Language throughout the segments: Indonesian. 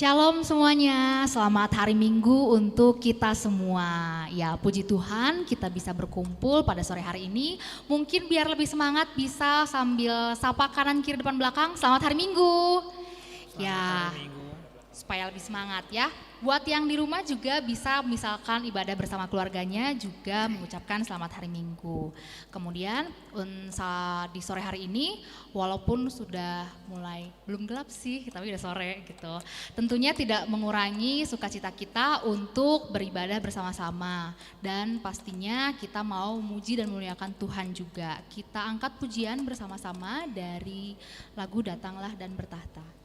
Shalom semuanya, selamat hari Minggu untuk kita semua. Ya, puji Tuhan kita bisa berkumpul pada sore hari ini. Mungkin biar lebih semangat bisa sambil sapa kanan kiri depan belakang, selamat hari Minggu. Ya, supaya lebih semangat ya. Buat yang di rumah juga bisa misalkan ibadah bersama keluarganya juga mengucapkan selamat hari Minggu. Kemudian di sore hari ini walaupun sudah mulai belum gelap sih tapi udah sore gitu. Tentunya tidak mengurangi sukacita kita untuk beribadah bersama-sama. Dan pastinya kita mau muji dan memuliakan Tuhan juga. Kita angkat pujian bersama-sama dari lagu Datanglah dan Bertahta.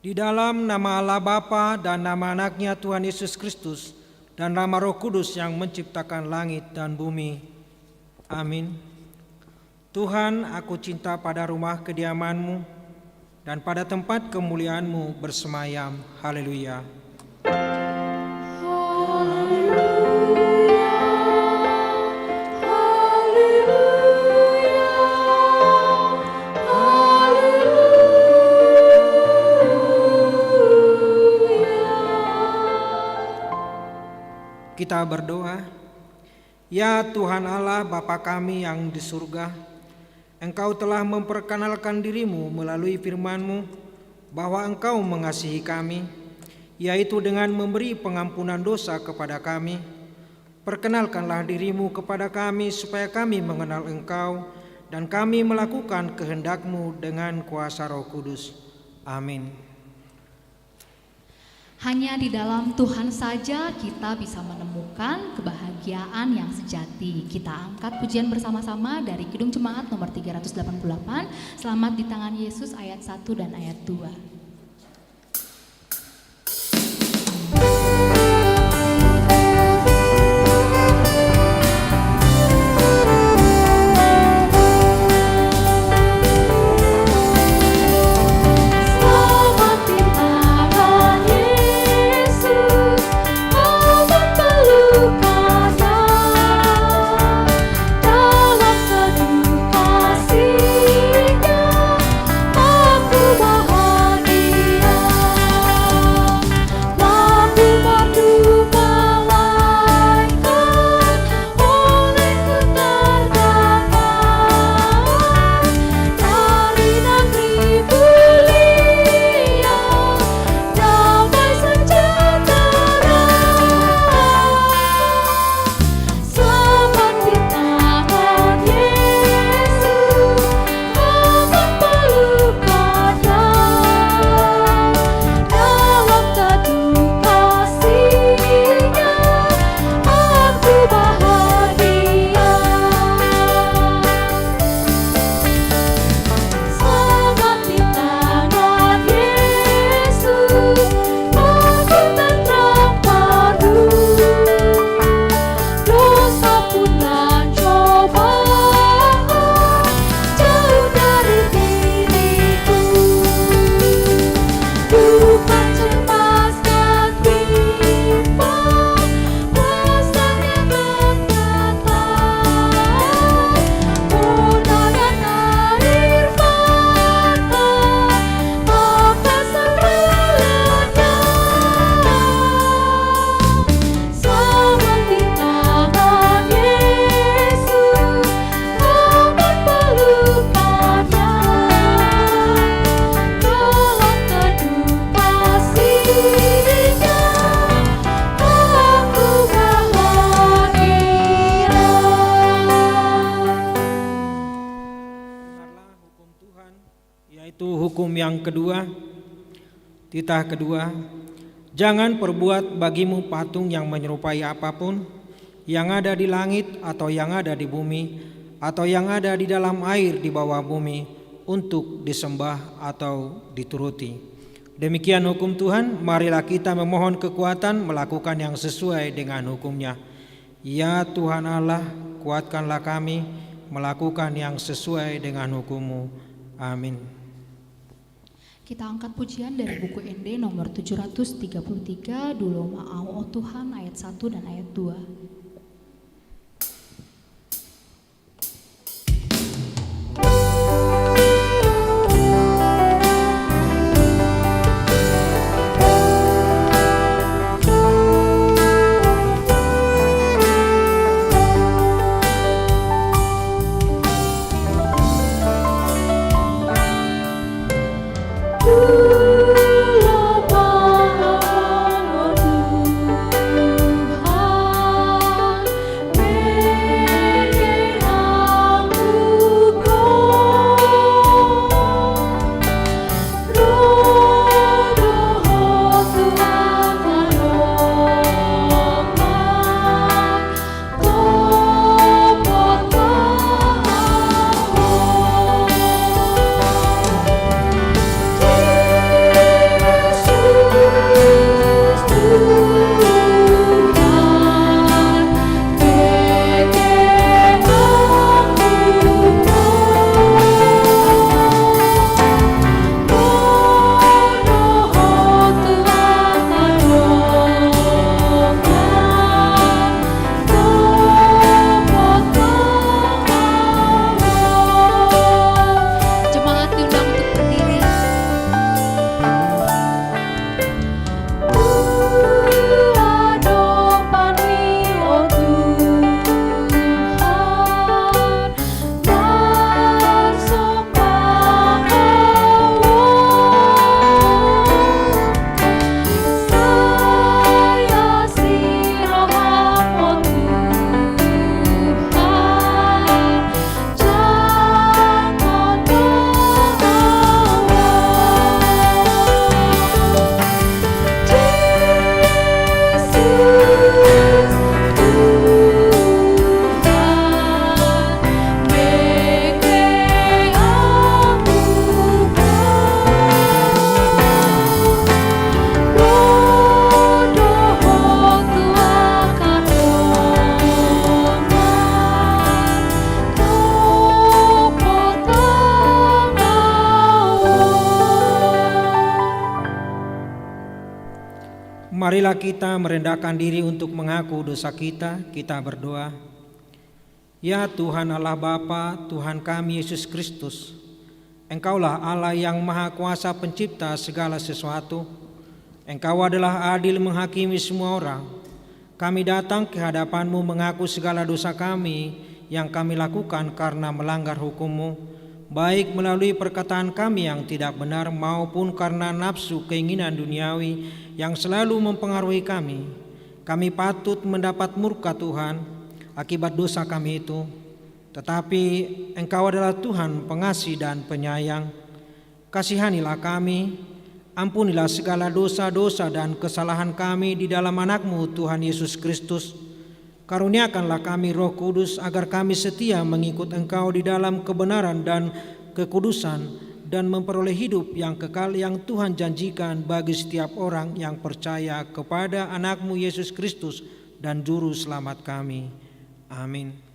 Di dalam nama Allah Bapa dan nama anaknya Tuhan Yesus Kristus dan nama Roh Kudus yang menciptakan langit dan bumi. Amin. Tuhan, aku cinta pada rumah kediaman-Mu. dan pada tempat kemuliaan-Mu bersemayam. Haleluya. Kita berdoa. Ya Tuhan Allah Bapa kami yang di surga, Engkau telah memperkenalkan diri-Mu melalui firman-Mu bahwa Engkau mengasihi kami, yaitu dengan memberi pengampunan dosa kepada kami. Perkenalkanlah diri-Mu kepada kami supaya kami mengenal Engkau dan kami melakukan kehendak-Mu dengan kuasa Roh Kudus. Amin. Hanya di dalam Tuhan saja kita bisa menemukan kebahagiaan yang sejati. Kita angkat pujian bersama-sama dari Kidung Jemaat nomor 388, Selamat di Tangan Yesus ayat 1 dan ayat 2. Yang kedua, titah kedua, jangan perbuat bagimu patung yang menyerupai apapun yang ada di langit atau yang ada di bumi atau yang ada di dalam air di bawah bumi untuk disembah atau dituruti. Demikian hukum Tuhan, marilah kita memohon kekuatan melakukan yang sesuai dengan hukum-Nya. Ya Tuhan Allah, kuatkanlah kami melakukan yang sesuai dengan hukum-Mu. Amin. Kita angkat pujian dari buku ND nomor 733, Dulo Ma'au O Tuhan ayat 1 dan ayat 2. Tuhan Marilah kita merendahkan diri untuk mengaku dosa kita. Kita berdoa. Ya Tuhan Allah Bapa, Tuhan kami Yesus Kristus, Engkaulah Allah yang Maha Kuasa pencipta segala sesuatu. Engkau adalah adil menghakimi semua orang. Kami datang ke hadapan-Mu mengaku segala dosa kami yang kami lakukan karena melanggar hukum-Mu, baik melalui perkataan kami yang tidak benar maupun karena nafsu keinginan duniawi yang selalu mempengaruhi kami. Kami patut mendapat murka Tuhan akibat dosa kami itu. Tetapi Engkau adalah Tuhan pengasih dan penyayang. Kasihanilah kami, ampunilah segala dosa-dosa dan kesalahan kami di dalam anak-Mu Tuhan Yesus Kristus. Karuniakanlah kami Roh Kudus agar kami setia mengikut Engkau di dalam kebenaran dan kekudusan, dan memperoleh hidup yang kekal yang Tuhan janjikan bagi setiap orang yang percaya kepada anak-Mu Yesus Kristus dan Juru Selamat kami. Amin.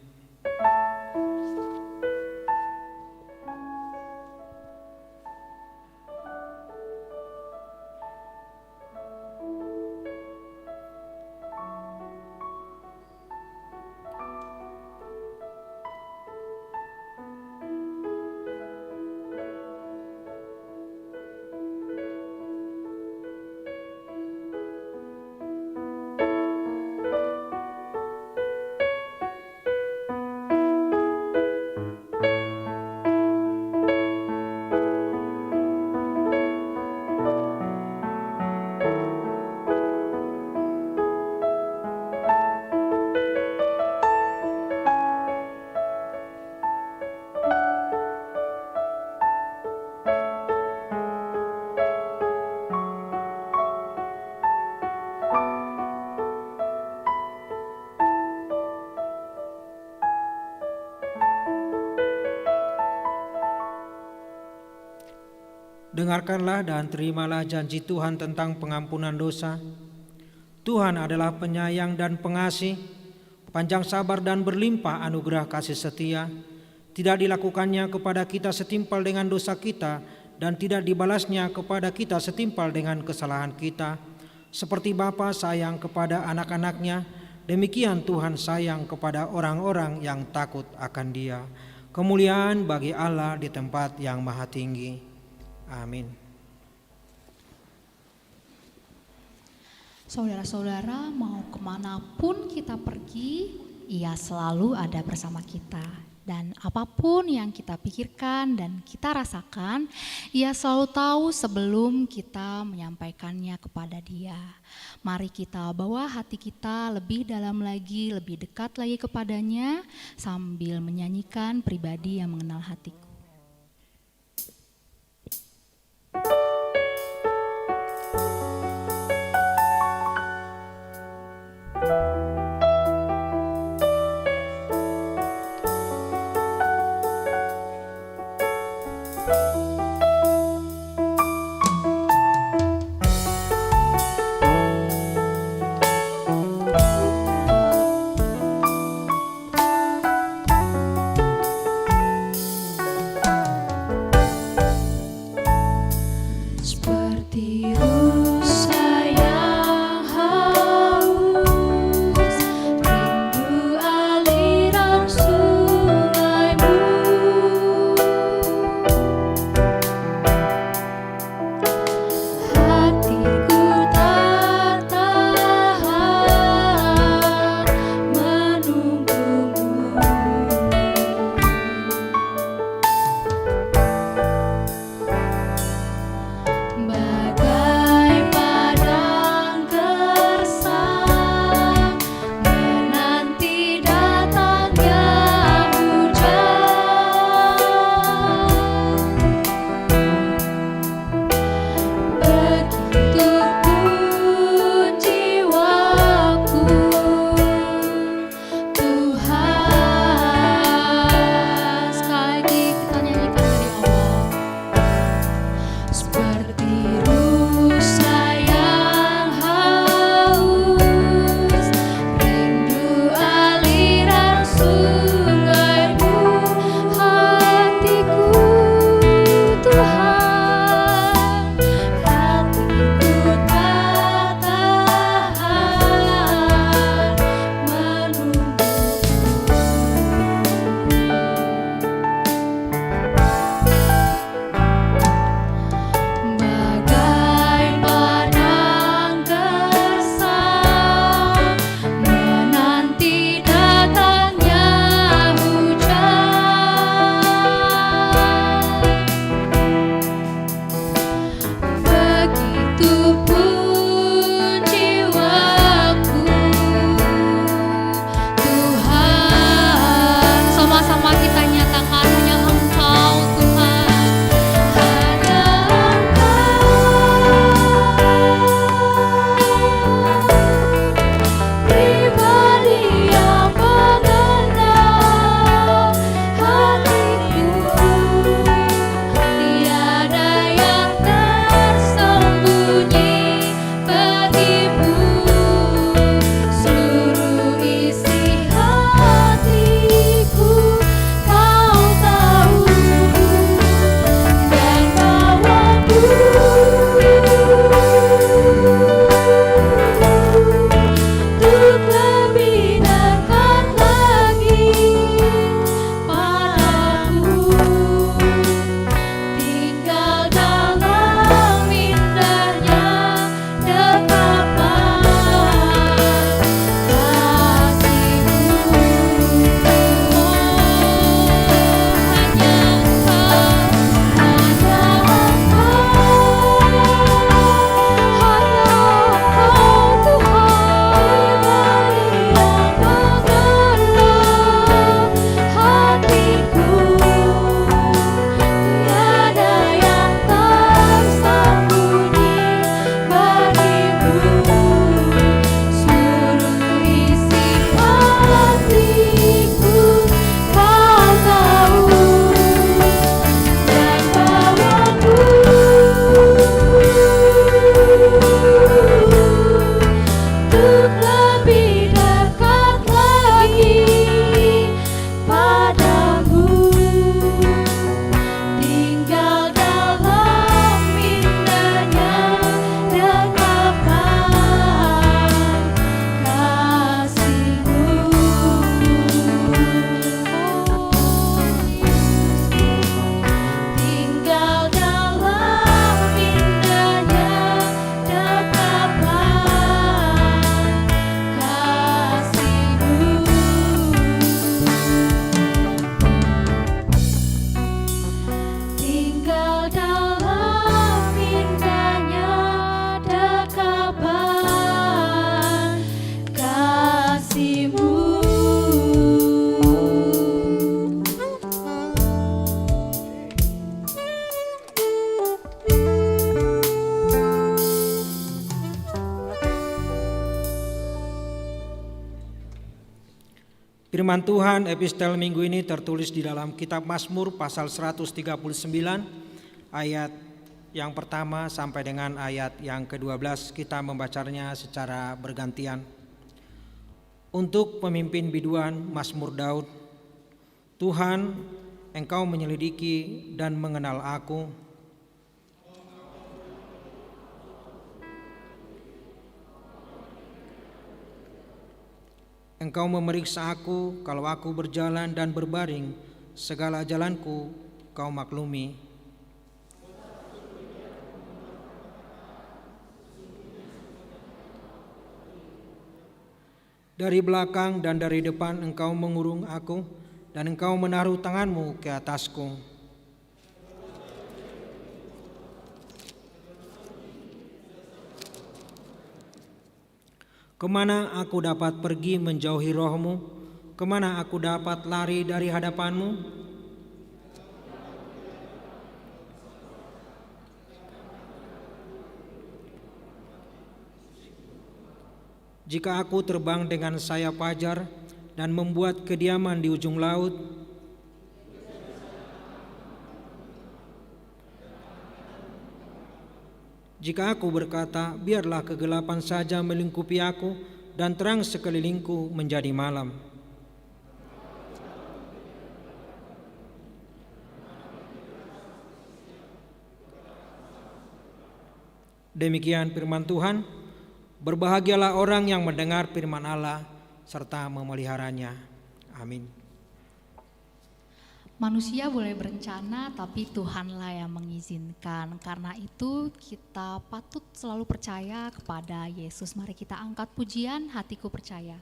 Dengarkanlah dan terimalah janji Tuhan tentang pengampunan dosa. Tuhan adalah penyayang dan pengasih, panjang sabar dan berlimpah anugerah kasih setia. Tidak dilakukannya kepada kita setimpal dengan dosa kita, dan tidak dibalasnya kepada kita setimpal dengan kesalahan kita. Seperti Bapa sayang kepada anak-anaknya, demikian Tuhan sayang kepada orang-orang yang takut akan Dia. Kemuliaan bagi Allah di tempat yang maha tinggi. Amin. Saudara-saudara, mau kemanapun kita pergi, Ia selalu ada bersama kita. Dan apapun yang kita pikirkan dan kita rasakan, Ia selalu tahu sebelum kita menyampaikannya kepada Dia. Mari kita bawa hati kita lebih dalam lagi, lebih dekat lagi kepadanya, sambil menyanyikan Pribadi yang Mengenal Hatiku. Firman Tuhan epistel minggu ini tertulis di dalam kitab Mazmur pasal 139 ayat yang pertama sampai dengan ayat yang ke-12. Kita membacanya secara bergantian. Untuk pemimpin biduan Mazmur Daud. Tuhan, Engkau menyelidiki dan mengenal aku. Engkau memeriksa aku kalau aku berjalan dan berbaring, segala jalanku Kau maklumi. Dari belakang dan dari depan Engkau mengurung aku, dan Engkau menaruh tanganmu ke atasku. Kemana aku dapat pergi menjauhi roh-Mu? Kemana aku dapat lari dari hadapan-Mu? Jika aku terbang dengan sayap fajar dan membuat kediaman di ujung laut, jika aku berkata, biarlah kegelapan saja melingkupi aku dan terang sekelilingku menjadi malam. Demikian firman Tuhan. Berbahagialah orang yang mendengar firman Allah serta memeliharanya. Amin. Manusia boleh berencana, tapi Tuhanlah yang mengizinkan. Karena itu kita patut selalu percaya kepada Yesus. Mari kita angkat pujian, Hatiku Percaya.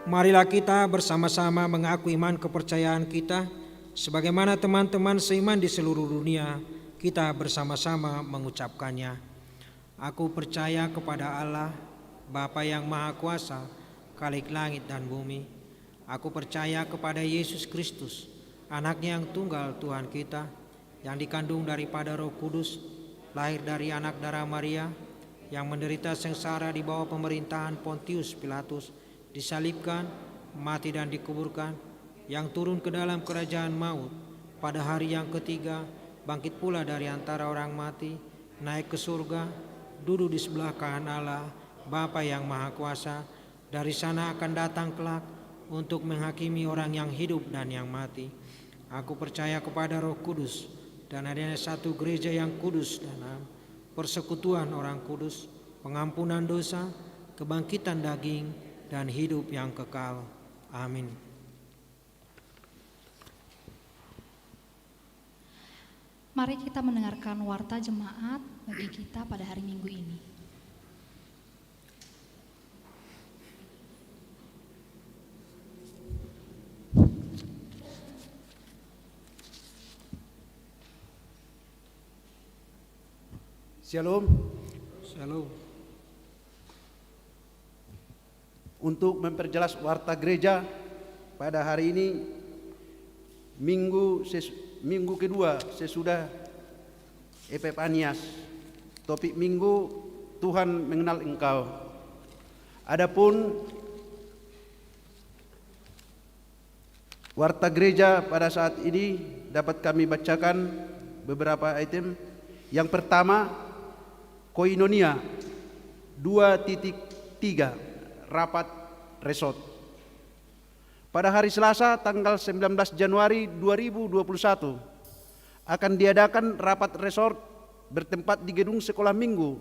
marilah kita bersama-sama mengaku iman kepercayaan kita sebagaimana teman-teman seiman di seluruh dunia kita bersama-sama mengucapkannya. Aku percaya kepada Allah, Bapa yang Maha Kuasa, Khalik langit dan bumi. Aku percaya kepada Yesus Kristus, Anaknya yang tunggal Tuhan kita, yang dikandung daripada Roh Kudus, lahir dari anak darah Maria, yang menderita sengsara di bawah pemerintahan Pontius Pilatus, disalibkan, mati dan dikuburkan, yang turun ke dalam kerajaan maut, pada hari yang ketiga bangkit pula dari antara orang mati, naik ke surga, duduk di sebelah kanan Allah, Bapa yang Maha Kuasa. Dari sana akan datang kelak untuk menghakimi orang yang hidup dan yang mati. Aku percaya kepada Roh Kudus dan adanya satu gereja yang kudus dan am, persekutuan orang kudus, pengampunan dosa, kebangkitan daging, dan hidup yang kekal. Amin. Mari kita mendengarkan warta jemaat bagi kita pada hari Minggu ini. Shalom. Shalom. Untuk memperjelas warta gereja pada hari ini, minggu kedua sesudah Epifanias, topik minggu Tuhan mengenal engkau. Adapun warta gereja pada saat ini dapat kami bacakan beberapa item. Yang pertama, Koinonia 2.3 rapat resort. Pada hari Selasa tanggal 19 Januari 2021 akan diadakan rapat resort bertempat di gedung sekolah minggu.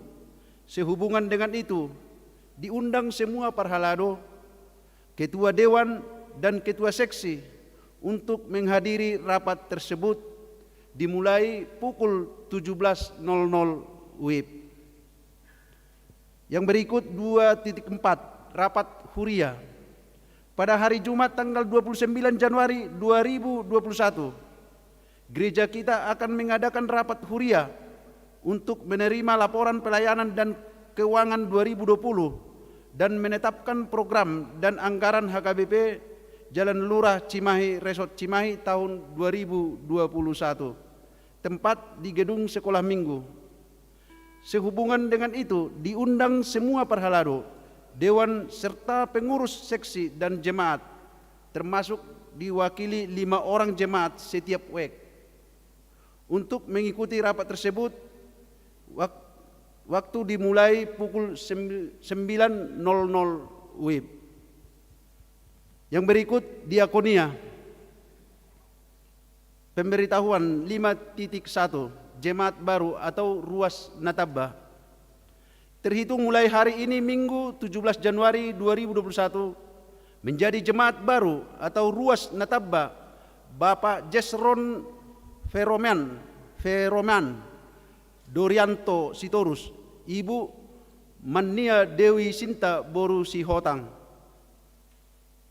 Sehubungan dengan itu, diundang semua parhalado, ketua dewan dan ketua seksi untuk menghadiri rapat tersebut dimulai pukul 17.00 WIB. Yang berikut 2.4 rapat huria. Pada hari Jumat tanggal 29 Januari 2021, gereja kita akan mengadakan rapat huria untuk menerima laporan pelayanan dan keuangan 2020 dan menetapkan program dan anggaran HKBP Jalan Lurah Cimahi Resort Cimahi tahun 2021. Tempat di gedung sekolah minggu. Sehubungan dengan itu, diundang semua parhalado, dewan serta pengurus seksi dan jemaat, termasuk diwakili 5 orang jemaat setiap week. Untuk mengikuti rapat tersebut, waktu dimulai pukul 9.00 WIB. Yang berikut diakonia. Pemberitahuan 5.1 jemaat baru atau ruas Nataba. Terhitung mulai hari ini Minggu 17 Januari 2021 menjadi jemaat baru atau ruas Nataba Bapak Jesron Feroman Dorianto Sitorus, Ibu Mania Dewi Sinta Boru Sihotang,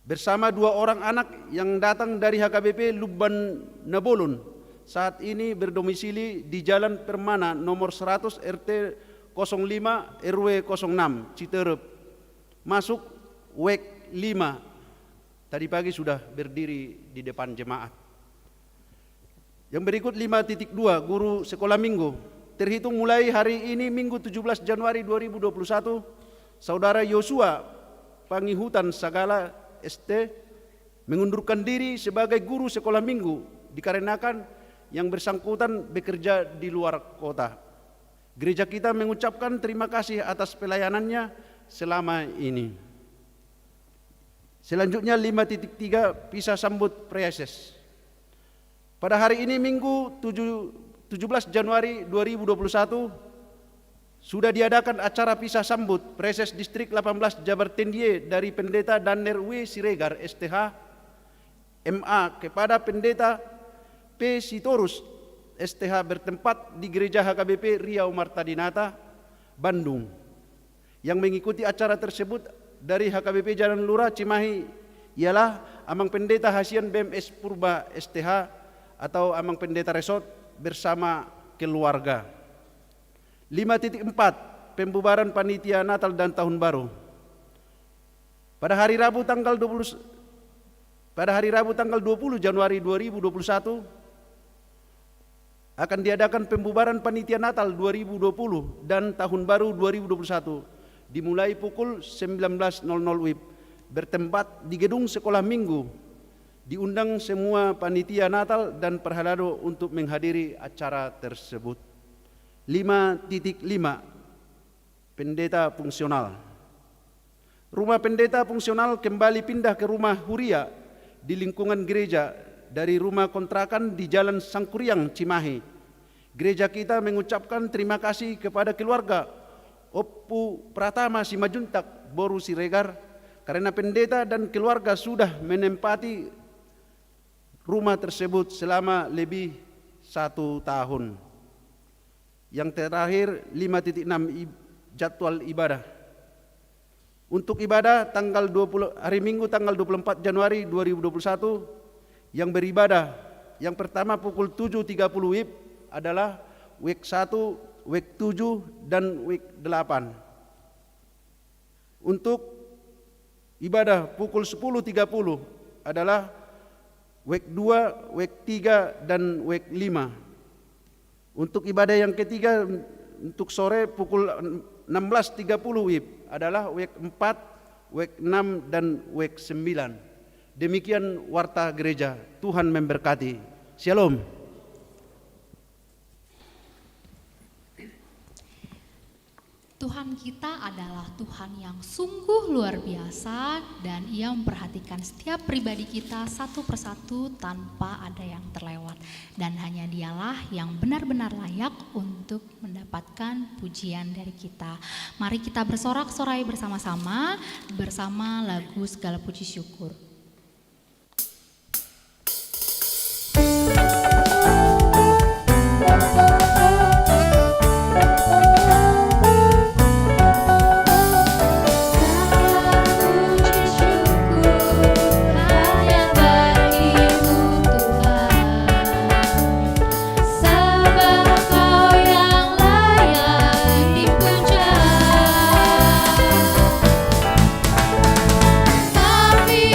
bersama 2 orang anak yang datang dari HKBP Lubban Nabolun, saat ini berdomisili di Jalan Permana nomor 100 RT 05 RW 06 Citerep, masuk WEK 5. Tadi pagi sudah berdiri di depan jemaat. Yang berikut 5.2 guru sekolah minggu. Terhitung mulai hari ini Minggu 17 Januari 2021, Saudara Yosua Pangihutan Sagala ST mengundurkan diri sebagai guru sekolah minggu dikarenakan yang bersangkutan bekerja di luar kota. Gereja kita mengucapkan terima kasih atas pelayanannya selama ini. Selanjutnya 5.3 pisah sambut preses. Pada hari ini Minggu 17 Januari 2021 sudah diadakan acara pisah sambut preses distrik 18 Jabar Tendie dari Pendeta Danner W. Siregar STH MA kepada Pendeta P. Sitorus STH bertempat di Gereja HKBP Riau Marta Dinata, Bandung. Yang mengikuti acara tersebut dari HKBP Jalan Lurah Cimahi ialah Amang Pendeta Hasian BMS Purba STH atau Amang Pendeta Resort bersama keluarga. 5.4 Pembubaran Panitia Natal dan Tahun Baru. Pada hari Rabu tanggal 20 Januari 2021 akan diadakan pembubaran Panitia Natal 2020 dan Tahun Baru 2021 dimulai pukul 19.00 WIB bertempat di Gedung Sekolah Minggu. Diundang semua panitia Natal dan Perhalado untuk menghadiri acara tersebut. 5.5 Pendeta Fungsional. Rumah pendeta fungsional kembali pindah ke rumah Huria di lingkungan gereja dari rumah kontrakan di Jalan Sangkuriang, Cimahi. Gereja kita mengucapkan terima kasih kepada keluarga Oppu Pratama Simajuntak Boru Siregar karena pendeta dan keluarga sudah menempati rumah tersebut selama lebih 1 tahun. Yang terakhir 5.6 jadwal ibadah. Untuk ibadah hari Minggu tanggal 24 Januari 2021 yang beribadah yang pertama pukul 7.30 WIB adalah week 1, week 7 dan week 8. Untuk ibadah pukul 10.30 adalah week 2, week 3 dan week 5. Untuk ibadah yang ketiga untuk sore pukul 16.30 WIB adalah week 4, week 6 dan week 9. Demikian warta gereja. Tuhan memberkati. Shalom. Tuhan kita adalah Tuhan yang sungguh luar biasa dan Ia memperhatikan setiap pribadi kita satu persatu tanpa ada yang terlewat. Dan hanya Dialah yang benar-benar layak untuk mendapatkan pujian dari kita. Mari kita bersorak-sorai bersama-sama bersama lagu Segala Puji Syukur. Tapi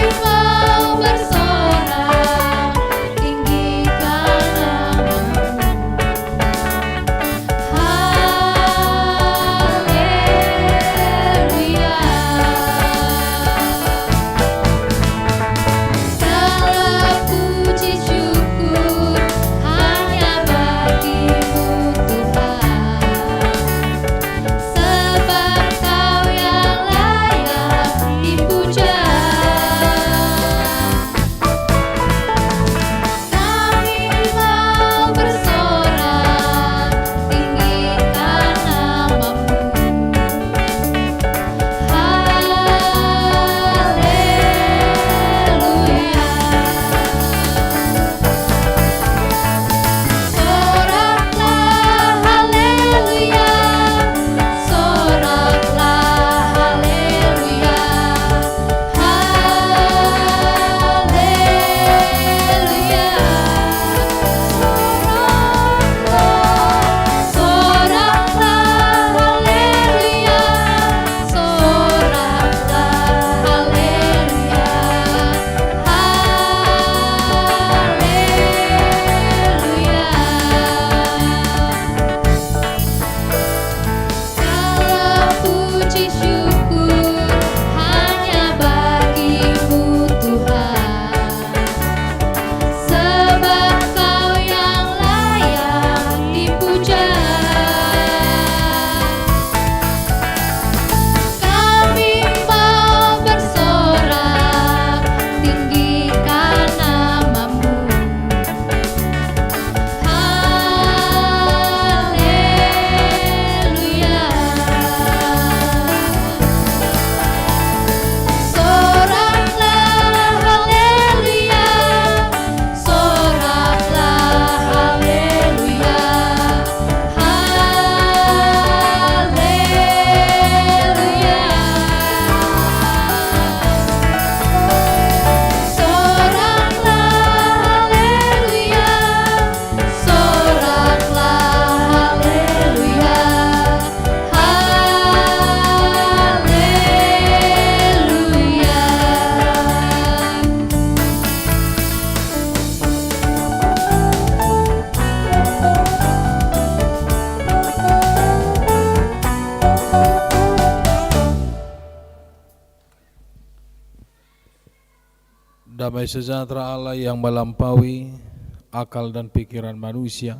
Damai sejahtera Allah yang melampaui akal dan pikiran manusia,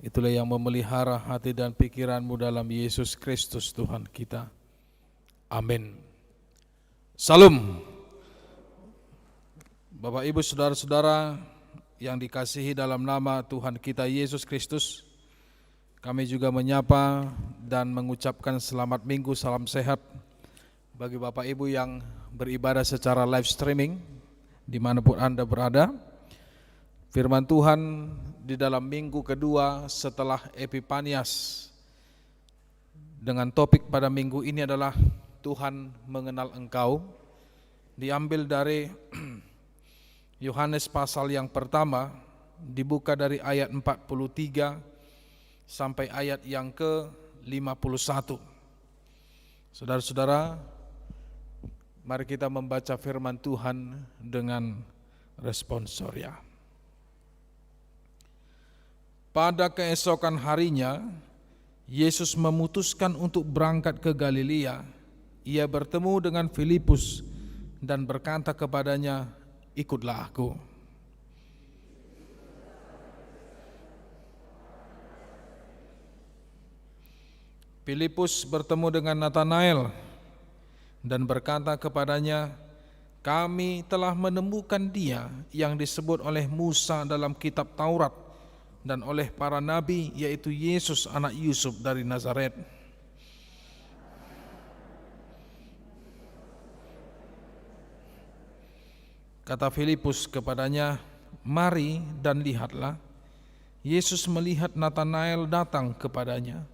itulah yang memelihara hati dan pikiranmu dalam Yesus Kristus Tuhan kita. Amin. Salam. Bapak Ibu saudara-saudara yang dikasihi dalam nama Tuhan kita Yesus Kristus, kami juga menyapa dan mengucapkan selamat minggu, salam sehat bagi Bapak Ibu yang beribadah secara live streaming dimanapun Anda berada. Firman Tuhan di dalam minggu kedua setelah Epifanias dengan topik pada minggu ini adalah Tuhan mengenal engkau, diambil dari Yohanes pasal yang pertama, dibuka dari ayat 43 sampai ayat yang ke-51. Saudara-saudara, mari kita membaca firman Tuhan dengan responsoria. Pada keesokan harinya, Yesus memutuskan untuk berangkat ke Galilea. Ia bertemu dengan Filipus dan berkata kepadanya, "Ikutlah aku." Filipus bertemu dengan Natanael dan berkata kepadanya, "Kami telah menemukan Dia yang disebut oleh Musa dalam kitab Taurat dan oleh para nabi, yaitu Yesus anak Yusuf dari Nazaret." Kata Filipus kepadanya, "Mari dan lihatlah." Yesus melihat Natanael datang kepadanya,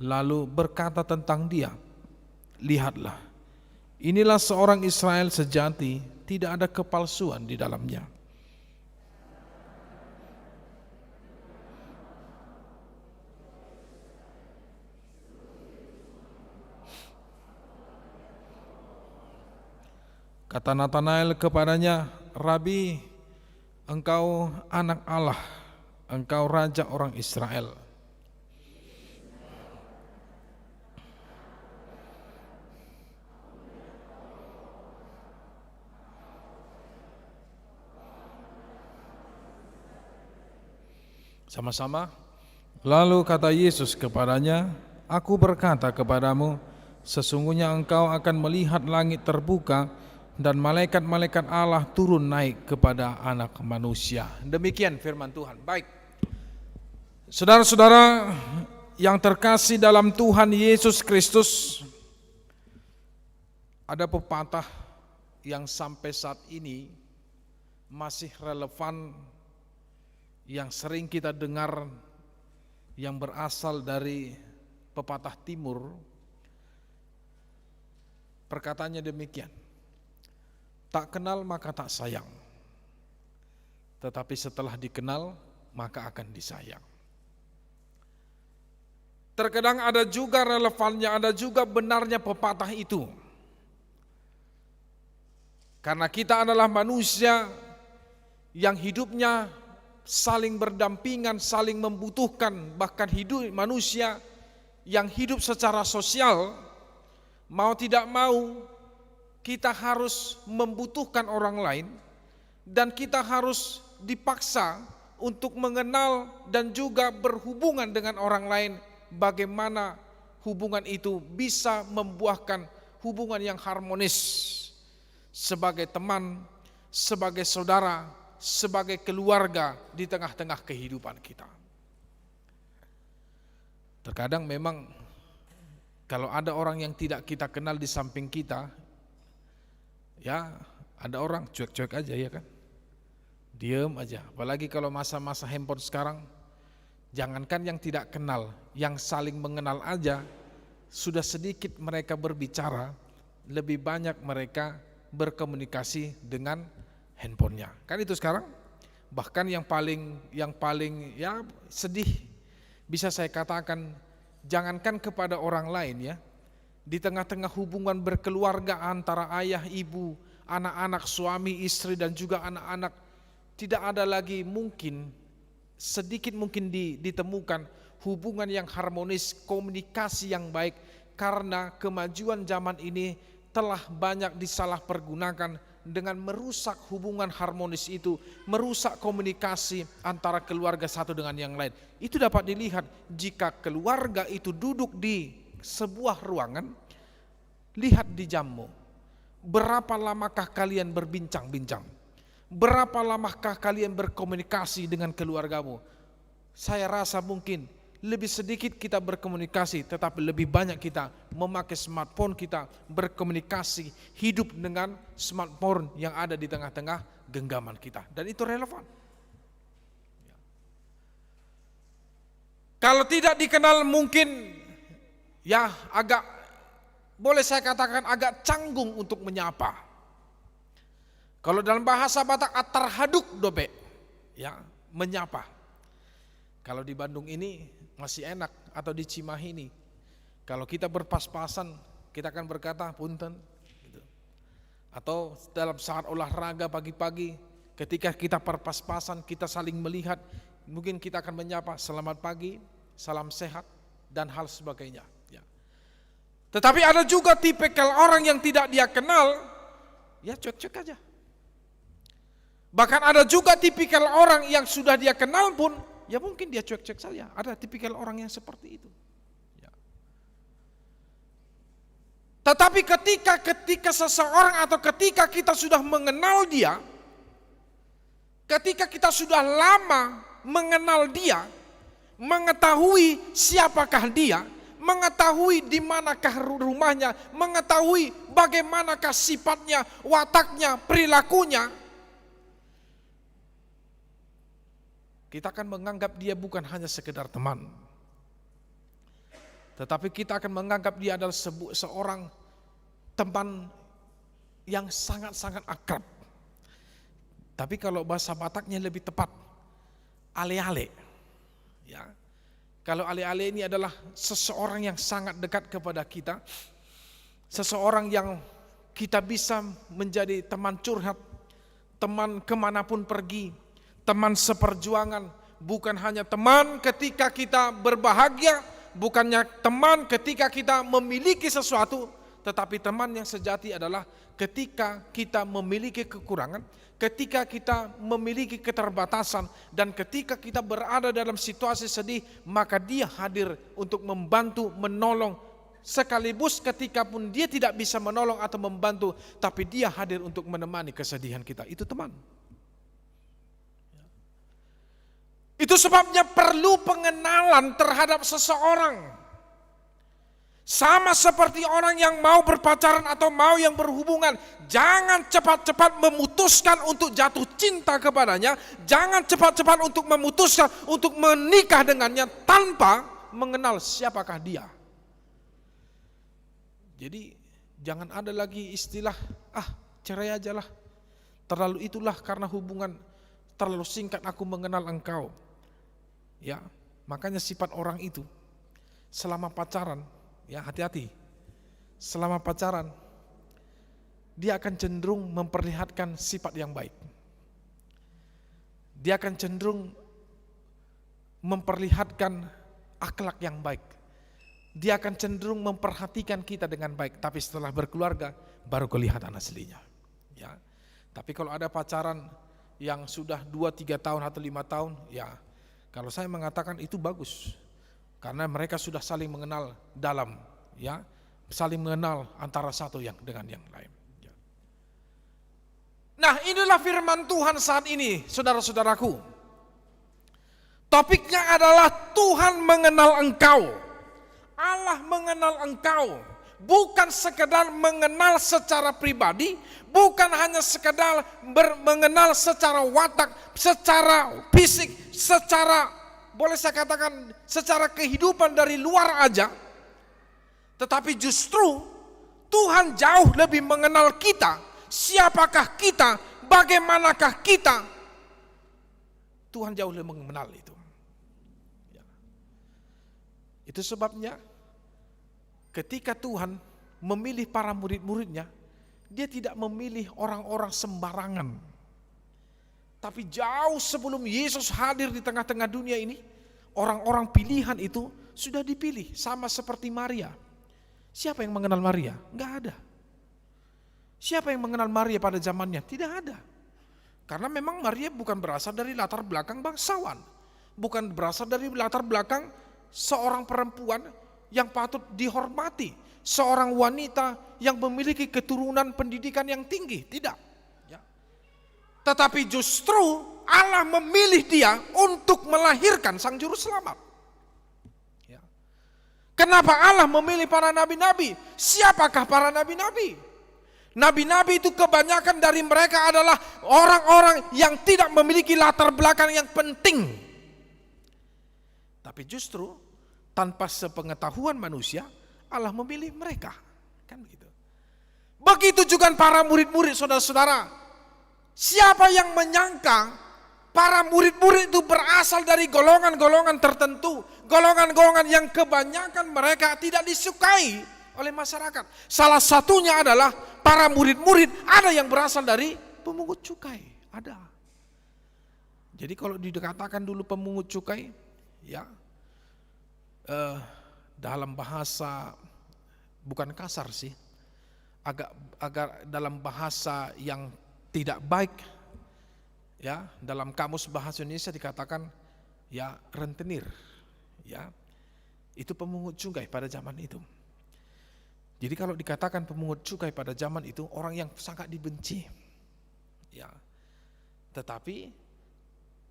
lalu berkata tentang dia, "Lihatlah, inilah seorang Israel sejati, tidak ada kepalsuan di dalamnya." Kata Natanael kepadanya, "Rabi, engkau anak Allah, engkau raja orang Israel." Sama-sama. Lalu kata Yesus kepadanya, "Aku berkata kepadamu, sesungguhnya engkau akan melihat langit terbuka dan malaikat-malaikat Allah turun naik kepada anak manusia." Demikian firman Tuhan. Baik, saudara-saudara yang terkasih dalam Tuhan Yesus Kristus, ada pepatah yang sampai saat ini masih relevan, yang sering kita dengar, yang berasal dari pepatah timur. Perkataannya demikian, "Tak kenal maka tak sayang, tetapi setelah dikenal maka akan disayang." Terkadang ada juga relevannya, ada juga benarnya pepatah itu. Karena kita adalah manusia yang hidupnya saling berdampingan, saling membutuhkan, bahkan hidup manusia yang hidup secara sosial, mau tidak mau kita harus membutuhkan orang lain dan kita harus dipaksa untuk mengenal dan juga berhubungan dengan orang lain. Bagaimana hubungan itu bisa membuahkan hubungan yang harmonis sebagai teman, sebagai saudara, sebagai keluarga di tengah-tengah kehidupan kita. Terkadang memang kalau ada orang yang tidak kita kenal di samping kita, ya ada orang cuek-cuek aja, ya kan, diem aja. Apalagi kalau masa-masa handphone sekarang, jangankan yang tidak kenal, yang saling mengenal aja sudah sedikit mereka berbicara, lebih banyak mereka berkomunikasi dengan handphonenya. Kan itu sekarang. Bahkan yang paling ya sedih, bisa saya katakan, jangankan kepada orang lain ya, di tengah-tengah hubungan berkeluarga antara ayah, ibu, anak-anak, suami, istri dan juga anak-anak, tidak ada lagi mungkin, sedikit mungkin ditemukan hubungan yang harmonis, komunikasi yang baik, karena kemajuan zaman ini telah banyak disalahpergunakan dengan merusak hubungan harmonis itu, merusak komunikasi antara keluarga satu dengan yang lain. Itu dapat dilihat jika keluarga itu duduk di sebuah ruangan, lihat di jammu. Berapa lamakah kalian berbincang-bincang? Berapa lamakah kalian berkomunikasi dengan keluargamu? Saya rasa mungkin lebih sedikit kita berkomunikasi, tetapi lebih banyak kita memakai smartphone kita berkomunikasi, hidup dengan smartphone yang ada di tengah-tengah genggaman kita. Dan itu relevan. Kalau tidak dikenal mungkin ya agak, boleh saya katakan agak canggung untuk menyapa. Kalau dalam bahasa Batak atarhaduk dobe, ya menyapa. Kalau di Bandung ini masih enak, atau di Cimahi ini, kalau kita berpas-pasan kita akan berkata punten gitu. Atau dalam saat olahraga pagi-pagi ketika kita berpas-pasan, kita saling melihat, mungkin kita akan menyapa selamat pagi, salam sehat, dan hal sebagainya ya. Tetapi ada juga tipikal orang yang tidak dia kenal, ya cuek-cuek aja. Bahkan ada juga tipikal orang yang sudah dia kenal pun, ya mungkin dia cuek-cuek saja. Ada tipikal orang yang seperti itu. Ya. Tetapi ketika seseorang atau ketika kita sudah mengenal dia, ketika kita sudah lama mengenal dia, mengetahui siapakah dia, mengetahui di manakah rumahnya, mengetahui bagaimanakah sifatnya, wataknya, perilakunya, kita akan menganggap dia bukan hanya sekedar teman, tetapi kita akan menganggap dia adalah seorang teman yang sangat-sangat akrab. Tapi kalau bahasa Bataknya lebih tepat, ale-ale. Ya. Kalau ale-ale ini adalah seseorang yang sangat dekat kepada kita, seseorang yang kita bisa menjadi teman curhat, teman kemanapun pergi, teman seperjuangan, bukan hanya teman ketika kita berbahagia, bukannya teman ketika kita memiliki sesuatu, tetapi teman yang sejati adalah ketika kita memiliki kekurangan, ketika kita memiliki keterbatasan, dan ketika kita berada dalam situasi sedih, maka dia hadir untuk membantu, menolong, sekaligus ketika pun dia tidak bisa menolong atau membantu, tapi dia hadir untuk menemani kesedihan kita. Itu teman. Itu sebabnya perlu pengenalan terhadap seseorang. Sama seperti orang yang mau berpacaran atau mau yang berhubungan, jangan cepat-cepat memutuskan untuk jatuh cinta kepadanya, jangan cepat-cepat untuk memutuskan untuk menikah dengannya tanpa mengenal siapakah dia. Jadi jangan ada lagi istilah cerai aja lah, terlalu itulah karena hubungan terlalu singkat aku mengenal engkau. Ya, makanya sifat orang itu selama pacaran, ya hati-hati. Selama pacaran dia akan cenderung memperlihatkan sifat yang baik. Dia akan cenderung memperlihatkan akhlak yang baik. Dia akan cenderung memperhatikan kita dengan baik, tapi setelah berkeluarga baru kelihatan aslinya. Ya. Tapi kalau ada pacaran yang sudah 2-3 tahun atau 5 tahun, ya kalau saya mengatakan itu bagus, karena mereka sudah saling mengenal dalam, ya, saling mengenal antara satu yang dengan yang lain. Ya. Nah, inilah firman Tuhan saat ini, saudara-saudaraku. Topiknya adalah Tuhan mengenal engkau. Allah mengenal engkau. Bukan sekedar mengenal secara pribadi, bukan hanya sekedar mengenal secara watak, secara fisik, secara, boleh saya katakan, secara kehidupan dari luar aja. Tetapi justru Tuhan jauh lebih mengenal kita. Siapakah kita, bagaimanakah kita. Tuhan jauh lebih mengenal itu. Itu sebabnya ketika Tuhan memilih para murid-muridnya, dia tidak memilih orang-orang sembarangan. Tapi jauh sebelum Yesus hadir di tengah-tengah dunia ini, orang-orang pilihan itu sudah dipilih, sama seperti Maria. Siapa yang mengenal Maria? Enggak ada. Siapa yang mengenal Maria pada zamannya? Tidak ada. Karena memang Maria bukan berasal dari latar belakang bangsawan. Bukan berasal dari latar belakang seorang perempuan yang patut dihormati. Seorang wanita yang memiliki keturunan pendidikan yang tinggi. Tidak. Ya. Tetapi justru Allah memilih dia untuk melahirkan Sang Juru Selamat. Ya. Kenapa Allah memilih para nabi-nabi? Siapakah para nabi-nabi? Nabi-nabi itu kebanyakan dari mereka adalah orang-orang yang tidak memiliki latar belakang yang penting. Tapi justru tanpa sepengetahuan manusia, Allah memilih mereka. Kan begitu. Begitu juga para murid-murid, saudara-saudara. Siapa yang menyangka para murid-murid itu berasal dari golongan-golongan tertentu. Golongan-golongan yang kebanyakan mereka tidak disukai oleh masyarakat. Salah satunya adalah para murid-murid ada yang berasal dari pemungut cukai, ada. Jadi kalau dikatakan dulu pemungut cukai, ya dalam bahasa bukan kasar sih, agak dalam bahasa yang tidak baik, ya dalam kamus bahasa Indonesia dikatakan ya rentenir, ya itu pemungut cukai pada zaman itu. Jadi kalau dikatakan pemungut cukai pada zaman itu orang yang sangat dibenci. Ya. Tetapi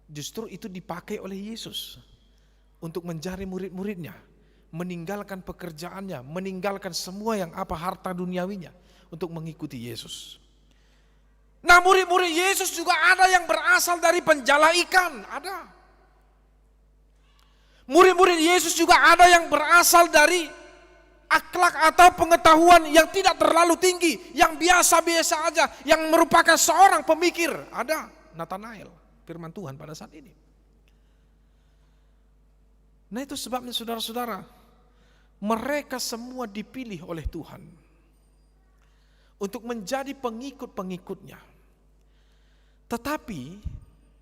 justru itu dipakai oleh Yesus untuk menjari murid-muridnya, meninggalkan pekerjaannya, meninggalkan semua yang harta duniawinya untuk mengikuti Yesus. Nah, murid-murid Yesus juga ada yang berasal dari penjala ikan, ada. Murid-murid Yesus juga ada yang berasal dari akhlak atau pengetahuan yang tidak terlalu tinggi, yang biasa-biasa aja, yang merupakan seorang pemikir. Ada Nathanael, firman Tuhan pada saat ini. Nah itu sebabnya saudara-saudara, mereka semua dipilih oleh Tuhan untuk menjadi pengikut-pengikutnya. Tetapi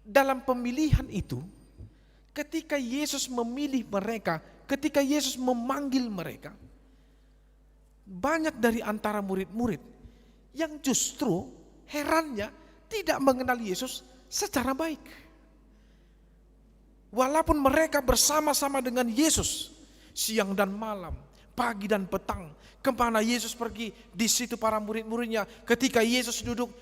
dalam pemilihan itu, ketika Yesus memilih mereka, ketika Yesus memanggil mereka, banyak dari antara murid-murid yang justru herannya tidak mengenal Yesus secara baik. Walaupun mereka bersama-sama dengan Yesus siang dan malam, pagi dan petang, kemana Yesus pergi, di situ para murid-muridnya. Ketika Yesus duduk,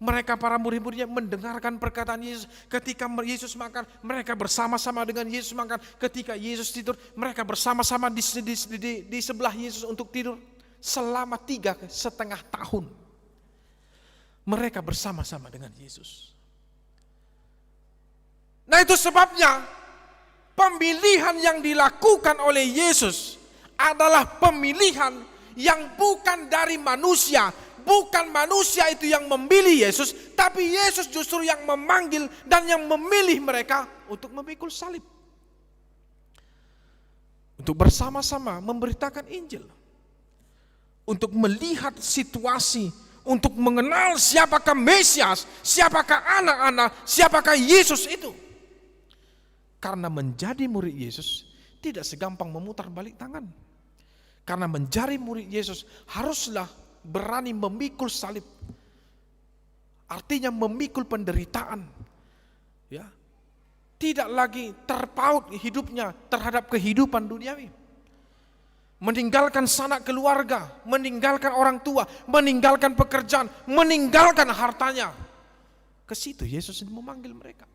mereka para murid-muridnya mendengarkan perkataan Yesus. Ketika Yesus makan, mereka bersama-sama dengan Yesus makan. Ketika Yesus tidur, mereka bersama-sama di sebelah Yesus untuk tidur. Selama 3,5 tahun mereka bersama-sama dengan Yesus. Nah itu sebabnya pemilihan yang dilakukan oleh Yesus adalah pemilihan yang bukan dari manusia. Bukan manusia itu yang memilih Yesus, tapi Yesus justru yang memanggil dan yang memilih mereka untuk memikul salib. Untuk bersama-sama memberitakan Injil. Untuk melihat situasi, untuk mengenal siapakah Mesias, siapakah anak-anak, siapakah Yesus itu. Karena menjadi murid Yesus tidak segampang memutar balik tangan. Karena menjadi murid Yesus haruslah berani memikul salib. Artinya memikul penderitaan. Ya. Tidak lagi terpaut hidupnya terhadap kehidupan duniawi. Meninggalkan sanak keluarga, meninggalkan orang tua, meninggalkan pekerjaan, meninggalkan hartanya. Ke situ Yesus memanggil mereka.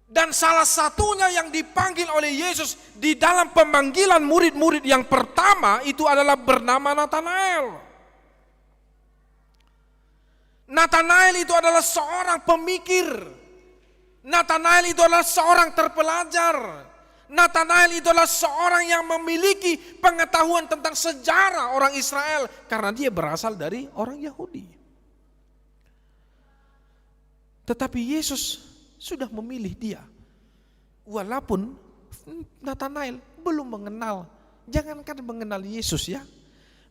Dan salah satunya yang dipanggil oleh Yesus di dalam pemanggilan murid-murid yang pertama itu adalah bernama Nathanael. Nathanael itu adalah seorang pemikir. Nathanael itu adalah seorang terpelajar. Nathanael itu adalah seorang yang memiliki pengetahuan tentang sejarah orang Israel karena dia berasal dari orang Yahudi. Tetapi Yesus sudah memilih dia. Walaupun Nathanael belum mengenal, jangankan mengenal Yesus ya.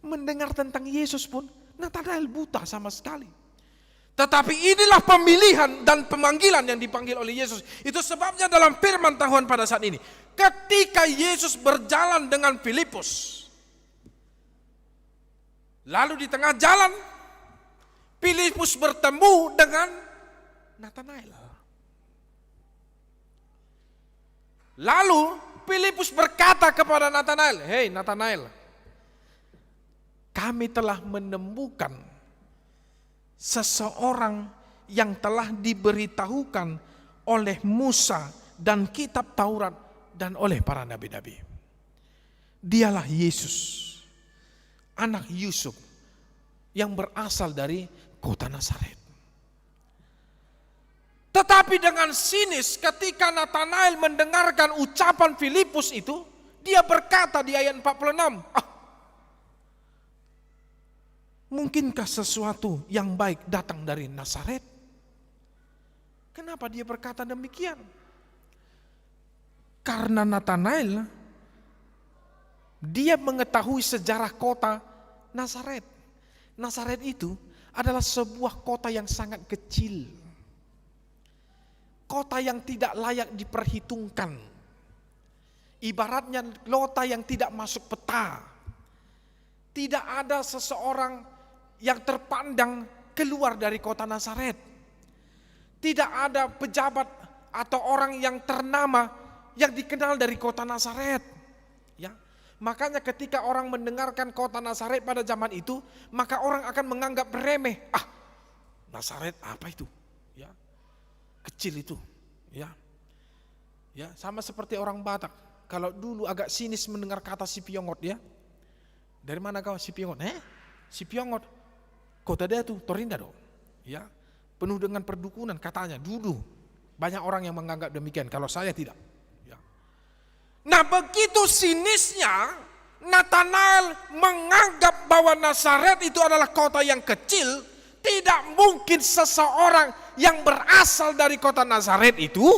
Mendengar tentang Yesus pun Nathanael buta sama sekali. Tetapi inilah pemilihan dan pemanggilan yang dipanggil oleh Yesus. Itu sebabnya dalam firman Tuhan pada saat ini, ketika Yesus berjalan dengan Filipus, Lalu di tengah jalan, Filipus bertemu dengan Natanael. Lalu Filipus berkata kepada Natanael, "Hei Natanael, kami telah menemukan seseorang yang telah diberitahukan oleh Musa dan kitab Taurat dan oleh para nabi-nabi. Dialah Yesus, anak Yusuf yang berasal dari kota Nazaret." Tetapi dengan sinis ketika Natanael mendengarkan ucapan Filipus itu, dia berkata di ayat 46, mungkinkah sesuatu yang baik datang dari Nazaret? Kenapa dia berkata demikian? Karena Natanael, dia mengetahui sejarah kota Nazaret. Nazaret itu adalah sebuah kota yang sangat kecil. Kota yang tidak layak diperhitungkan. Ibaratnya kota yang tidak masuk peta. Tidak ada seseorang yang terpandang keluar dari kota Nazaret. Tidak ada pejabat atau orang yang ternama yang dikenal dari kota Nazaret. Ya. Makanya ketika orang mendengarkan kota Nazaret pada zaman itu, maka orang akan menganggap remeh. Nazaret apa itu? Ya. Kecil itu. Ya. Ya, sama seperti orang Batak. Kalau dulu agak sinis mendengar kata si Piongot, ya. Dari mana kau si Piongot? Si Piongot. Kota dia tuh Torinda dong. Ya. Penuh dengan perdukunan katanya dulu. Banyak orang yang menganggap demikian, kalau saya tidak. Ya. Nah, begitu sinisnya Natanael menganggap bahwa Nazaret itu adalah kota yang kecil. Tidak mungkin seseorang yang berasal dari kota Nazaret itu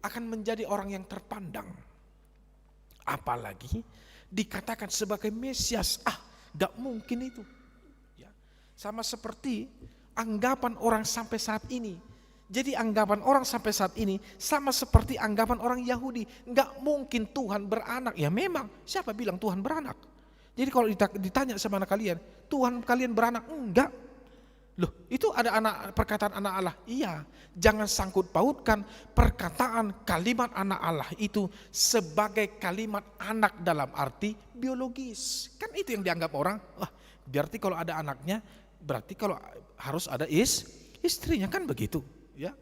akan menjadi orang yang terpandang. Apalagi dikatakan sebagai Mesias. Tidak mungkin itu. Ya. Sama seperti anggapan orang sampai saat ini. Jadi anggapan orang sampai saat ini sama seperti anggapan orang Yahudi. Enggak mungkin Tuhan beranak. Ya memang, siapa bilang Tuhan beranak? Jadi kalau ditanya sama anak kalian, Tuhan kalian beranak? Enggak. Loh, itu ada perkataan anak Allah. Iya, jangan sangkut pautkan perkataan kalimat anak Allah itu sebagai kalimat anak dalam arti biologis. Kan itu yang dianggap orang, berarti kalau ada anaknya, berarti kalau harus ada istrinya, kan begitu. Ya,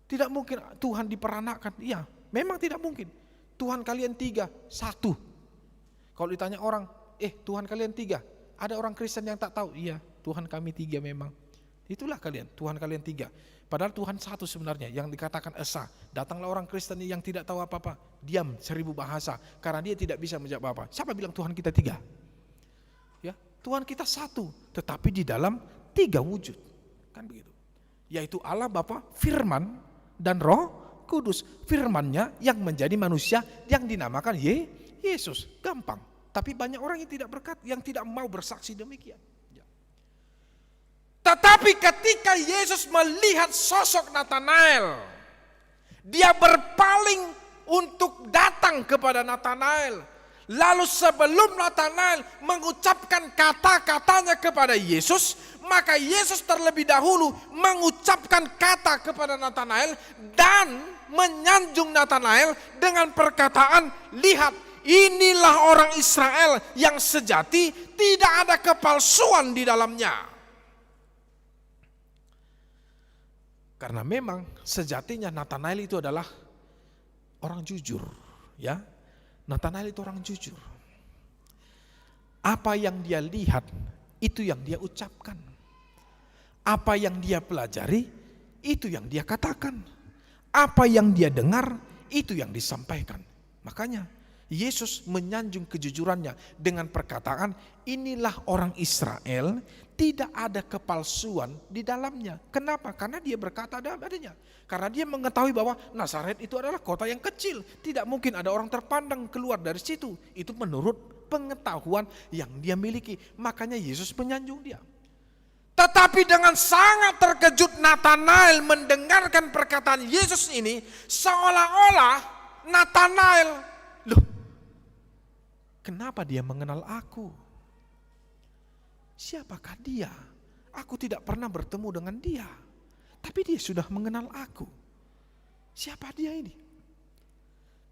tidak mungkin Tuhan diperanakkan. Iya, memang tidak mungkin. Tuhan kalian 3, 1. Kalau ditanya orang, Tuhan kalian 3, ada orang Kristen yang tak tahu. Iya, Tuhan kami 3 memang. Itulah kalian, Tuhan kalian 3. Padahal Tuhan 1 sebenarnya, yang dikatakan Esa. Datanglah orang Kristen yang tidak tahu apa-apa, diam 1000 bahasa, karena dia tidak bisa menjawab apa-apa. Siapa bilang Tuhan kita 3? Ya, Tuhan kita 1, tetapi di dalam 3 wujud. Kan begitu. Yaitu Allah Bapa, Firman, dan Roh Kudus. Firman-Nya yang menjadi manusia yang dinamakan Yesus. Gampang. Tapi banyak orang yang tidak mau bersaksi demikian. Tetapi ketika Yesus melihat sosok Natanael, dia berpaling untuk datang kepada Natanael. Lalu sebelum Natanael mengucapkan kata-katanya kepada Yesus, maka Yesus terlebih dahulu mengucapkan kata kepada Natanael dan menyanjung Natanael dengan perkataan, lihat, inilah orang Israel yang sejati, tidak ada kepalsuan di dalamnya. Karena memang sejatinya Natanael itu adalah orang jujur, ya. Natanael itu orang jujur. Apa yang dia lihat, itu yang dia ucapkan. Apa yang dia pelajari, itu yang dia katakan. Apa yang dia dengar, itu yang disampaikan. Makanya Yesus menyanjung kejujurannya dengan perkataan, inilah orang Israel, tidak ada kepalsuan di dalamnya. Kenapa? Karena dia berkata adanya. Karena dia mengetahui bahwa Nazaret itu adalah kota yang kecil. Tidak mungkin ada orang terpandang keluar dari situ. Itu menurut pengetahuan yang dia miliki. Makanya Yesus menyanjung dia. Tetapi dengan sangat terkejut Natanael mendengarkan perkataan Yesus ini, seolah-olah Natanael, loh, kenapa dia mengenal aku? siapakah dia? Aku tidak pernah bertemu dengan dia, tapi dia sudah mengenal aku. Siapa dia ini?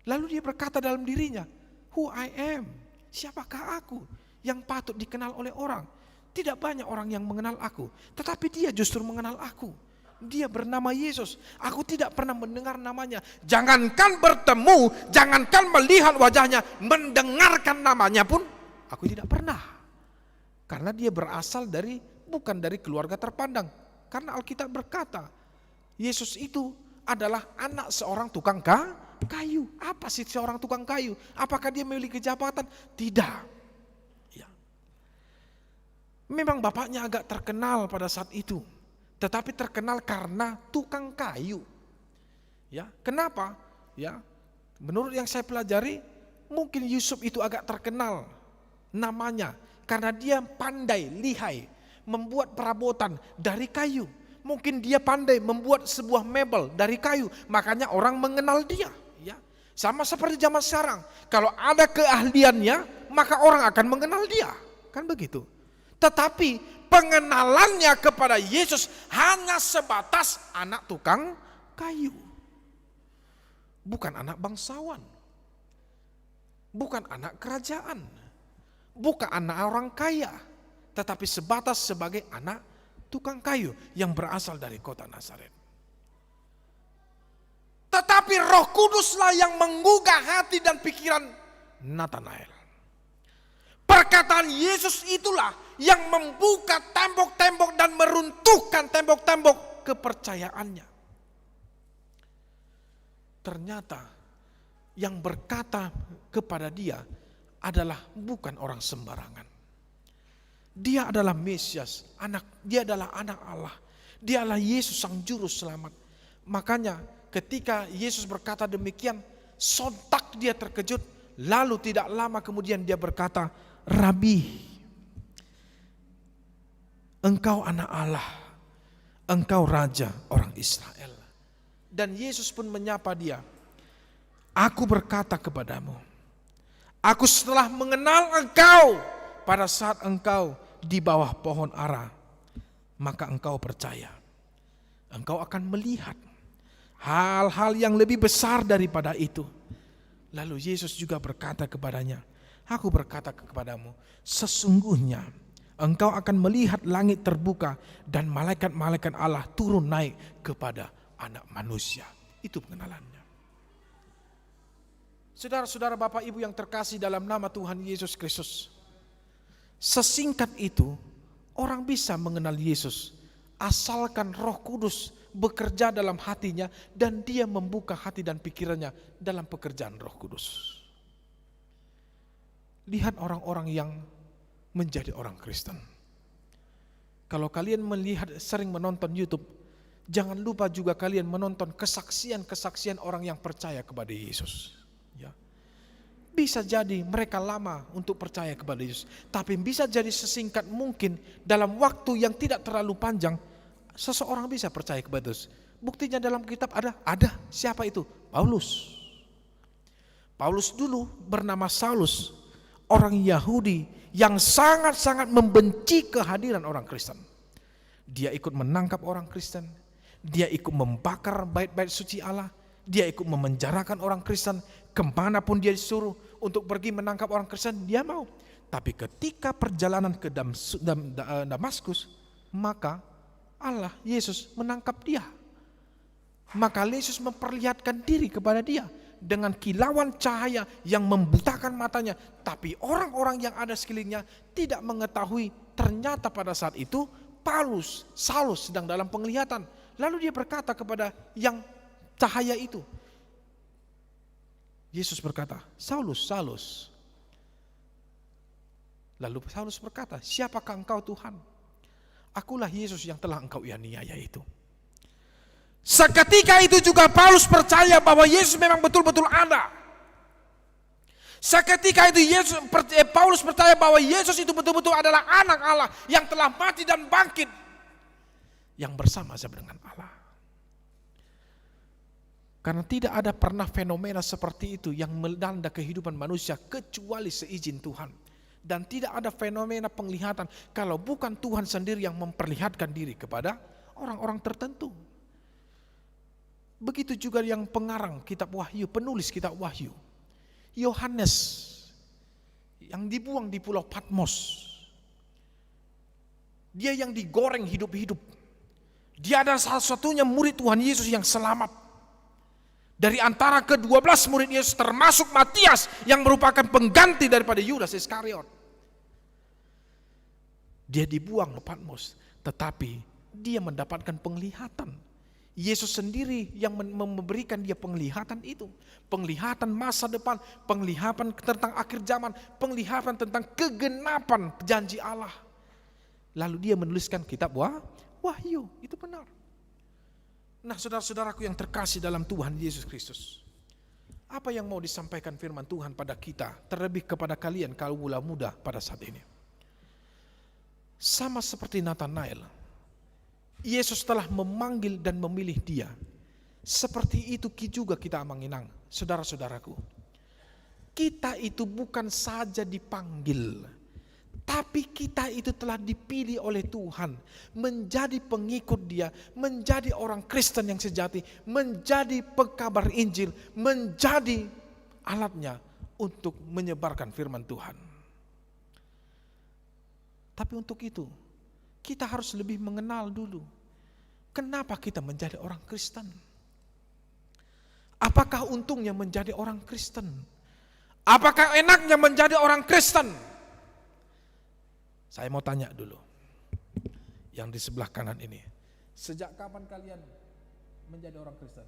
Lalu dia berkata dalam dirinya, who I am, siapakah aku yang patut dikenal oleh orang? Tidak banyak orang yang mengenal aku, tetapi dia justru mengenal aku. Dia bernama Yesus. Aku tidak pernah mendengar namanya. Jangankan bertemu, jangankan melihat wajahnya, mendengarkan namanya pun aku tidak pernah. Karena dia berasal bukan dari keluarga terpandang. Karena Alkitab berkata, Yesus itu adalah anak seorang tukang kayu. Apa sih seorang tukang kayu? Apakah dia memiliki jabatan? Tidak. Ya. Memang bapaknya agak terkenal pada saat itu, tetapi terkenal karena tukang kayu. Ya, kenapa? Ya, menurut yang saya pelajari, mungkin Yusuf itu agak terkenal namanya karena dia pandai, lihai membuat perabotan dari kayu. Mungkin dia pandai membuat sebuah mebel dari kayu, makanya orang mengenal dia. Ya, sama seperti zaman sekarang, kalau ada keahliannya, maka orang akan mengenal dia, kan begitu. Tetapi pengenalannya kepada Yesus hanya sebatas anak tukang kayu, bukan anak bangsawan, bukan anak kerajaan, bukan anak orang kaya, tetapi sebatas sebagai anak tukang kayu yang berasal dari kota Nazaret. Tetapi Roh Kuduslah yang menggugah hati dan pikiran Nathanael. Perkataan Yesus itulah yang membuka tembok-tembok dan meruntuhkan tembok-tembok kepercayaannya. Ternyata yang berkata kepada dia adalah bukan orang sembarangan. Dia adalah Mesias, dia adalah anak Allah. Dia adalah Yesus sang juru selamat. Makanya ketika Yesus berkata demikian, sontak dia terkejut. Lalu tidak lama kemudian dia berkata, Rabi, engkau anak Allah, engkau raja orang Israel. Dan Yesus pun menyapa dia, aku berkata kepadamu, aku setelah mengenal engkau pada saat engkau di bawah pohon ara, maka engkau percaya. Engkau akan melihat hal-hal yang lebih besar daripada itu. Lalu Yesus juga berkata kepadanya, aku berkata kepadamu, sesungguhnya engkau akan melihat langit terbuka dan malaikat-malaikat Allah turun naik kepada anak manusia. Itu pengenalannya. Saudara-saudara, Bapak Ibu yang terkasih dalam nama Tuhan Yesus Kristus, sesingkat itu orang bisa mengenal Yesus asalkan Roh Kudus bekerja dalam hatinya dan dia membuka hati dan pikirannya dalam pekerjaan Roh Kudus. Lihat orang-orang yang menjadi orang Kristen. Kalau kalian sering menonton YouTube, jangan lupa juga kalian menonton kesaksian-kesaksian orang yang percaya kepada Yesus. Ya. Bisa jadi mereka lama untuk percaya kepada Yesus, tapi bisa jadi sesingkat mungkin dalam waktu yang tidak terlalu panjang, seseorang bisa percaya kepada Yesus. Buktinya dalam kitab ada. Siapa itu? Paulus. Paulus dulu bernama Saulus, orang Yahudi yang sangat-sangat membenci kehadiran orang Kristen. Dia ikut menangkap orang Kristen, dia ikut membakar bait-bait suci Allah, dia ikut memenjarakan orang Kristen. Kemanapun dia disuruh untuk pergi menangkap orang Kristen, dia mau. Tapi ketika perjalanan ke Damaskus, maka Allah, Yesus menangkap dia. Maka Yesus memperlihatkan diri kepada dia dengan kilauan cahaya yang membutakan matanya. Tapi orang-orang yang ada sekelilingnya tidak mengetahui ternyata pada saat itu Saulus sedang dalam penglihatan. Lalu dia berkata kepada yang cahaya itu, Yesus berkata, Saulus, Saulus. Lalu Saulus berkata, siapakah engkau Tuhan? Akulah Yesus yang telah engkau aniaya itu. Seketika itu juga Paulus percaya bahwa Yesus memang betul-betul ada. Seketika itu Paulus percaya bahwa Yesus itu betul-betul adalah anak Allah yang telah mati dan bangkit, yang bersama-sama dengan Allah. Karena tidak ada pernah fenomena seperti itu yang melanda kehidupan manusia kecuali seizin Tuhan. Dan tidak ada fenomena penglihatan kalau bukan Tuhan sendiri yang memperlihatkan diri kepada orang-orang tertentu. Begitu juga yang pengarang kitab Wahyu, penulis kitab Wahyu, Yohanes, yang dibuang di pulau Patmos. Dia yang digoreng hidup-hidup. Dia adalah salah satunya murid Tuhan Yesus yang selamat. Dari antara ke-12 murid Yesus termasuk Matias yang merupakan pengganti daripada Yudas Iskariot. Dia dibuang ke Patmos, tetapi dia mendapatkan penglihatan. Yesus sendiri yang memberikan dia penglihatan itu. Penglihatan masa depan, penglihatan tentang akhir zaman, penglihatan tentang kegenapan janji Allah. Lalu dia menuliskan kitab Wahyu, itu benar. Nah, saudara-saudaraku yang terkasih dalam Tuhan Yesus Kristus, apa yang mau disampaikan firman Tuhan pada kita, terlebih kepada kalian kaum muda pada saat ini? Sama seperti Nathanael, Yesus telah memanggil dan memilih dia. Seperti itu juga kita menginang, saudara-saudaraku. Kita itu bukan saja dipanggil, tapi kita itu telah dipilih oleh Tuhan menjadi pengikut dia, menjadi orang Kristen yang sejati, menjadi pekabar Injil, menjadi alatnya untuk menyebarkan firman Tuhan. Tapi untuk itu, kita harus lebih mengenal dulu. Kenapa kita menjadi orang Kristen? Apakah untungnya menjadi orang Kristen? Apakah enaknya menjadi orang Kristen? Saya mau tanya dulu, yang di sebelah kanan ini. Sejak kapan kalian menjadi orang Kristen?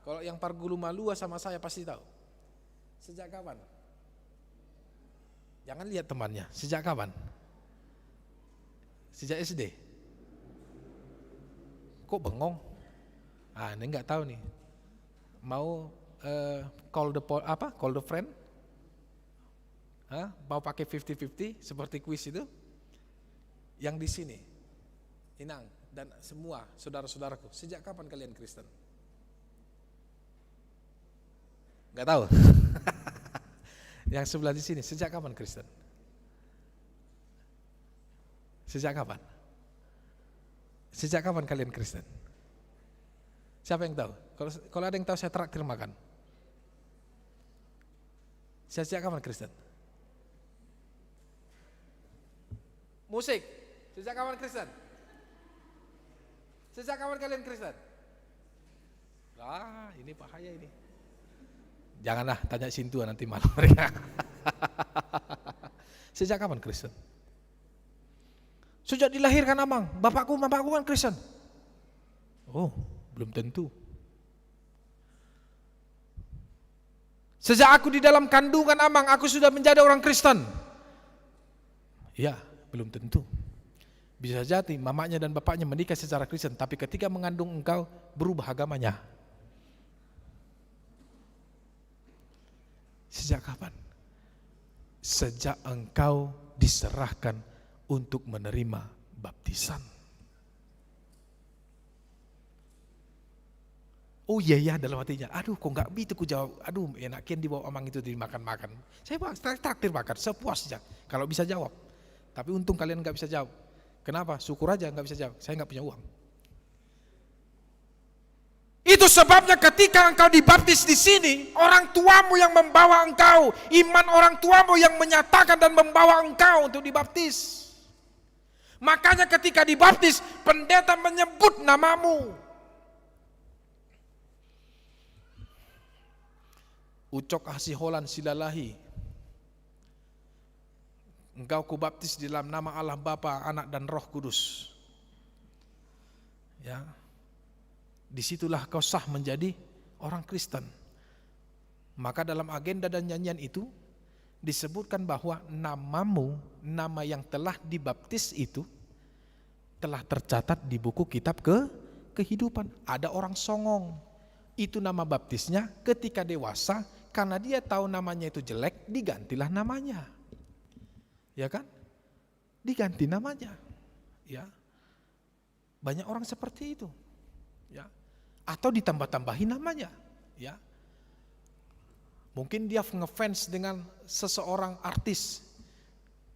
Kalau yang Pargulu Malua sama saya pasti tahu. Sejak kapan? Jangan lihat temannya, sejak kapan? Sejak SD? Kok bengong? Ini enggak tahu nih. Mau call the friend? Mau pakai 50-50 seperti kuis itu? Yang di sini, Inang dan semua saudara-saudaraku, sejak kapan kalian Kristen? Enggak tahu. Yang sebelah di sini, sejak kapan Kristen? Sejak kapan? Sejak kapan kalian Kristen? Siapa yang tahu? Kalau ada yang tahu, saya traktir makan. Sejak kapan Kristen? Musik, sejak kapan Kristen? Sejak kapan kalian Kristen? Ini bahaya ini. Janganlah tanya Sintua nanti malam mereka. Sejak kapan Kristen? Sejak dilahirkan Amang, bapakku kan Kristen. Oh, belum tentu. Sejak aku di dalam kandungan Amang, aku sudah menjadi orang Kristen. Ya, belum tentu. Bisa jadi mamanya dan bapaknya menikah secara Kristen, tapi ketika mengandung engkau berubah agamanya. Sejak kapan? Sejak engkau diserahkan untuk menerima baptisan. Oh iya dalam hatinya, aduh kok gak gitu ku jawab, aduh enakin dibawa Amang itu dimakan-makan. Saya traktir makan, sepuasnya kalau bisa jawab. Tapi untung kalian gak bisa jawab. Kenapa? Syukur aja gak bisa jawab, saya gak punya uang. Itu sebabnya ketika engkau dibaptis di sini, orang tuamu yang membawa engkau, iman orang tuamu yang menyatakan dan membawa engkau untuk dibaptis. Makanya ketika dibaptis, pendeta menyebut namamu. Ucok Hasiholan Silalahi. Engkau kubaptis di dalam nama Allah Bapa, Anak dan Roh Kudus. Ya. Disitulah kau sah menjadi orang Kristen. Maka dalam agenda dan nyanyian itu disebutkan bahwa namamu, nama yang telah dibaptis itu telah tercatat di buku kitab kehidupan. Ada orang songong, itu nama baptisnya ketika dewasa, karena dia tahu namanya itu jelek, digantilah namanya. Ya kan? Diganti namanya. Ya. Banyak orang seperti itu. Ya. Atau ditambah-tambahin namanya, ya. Mungkin dia ngefans dengan seseorang artis,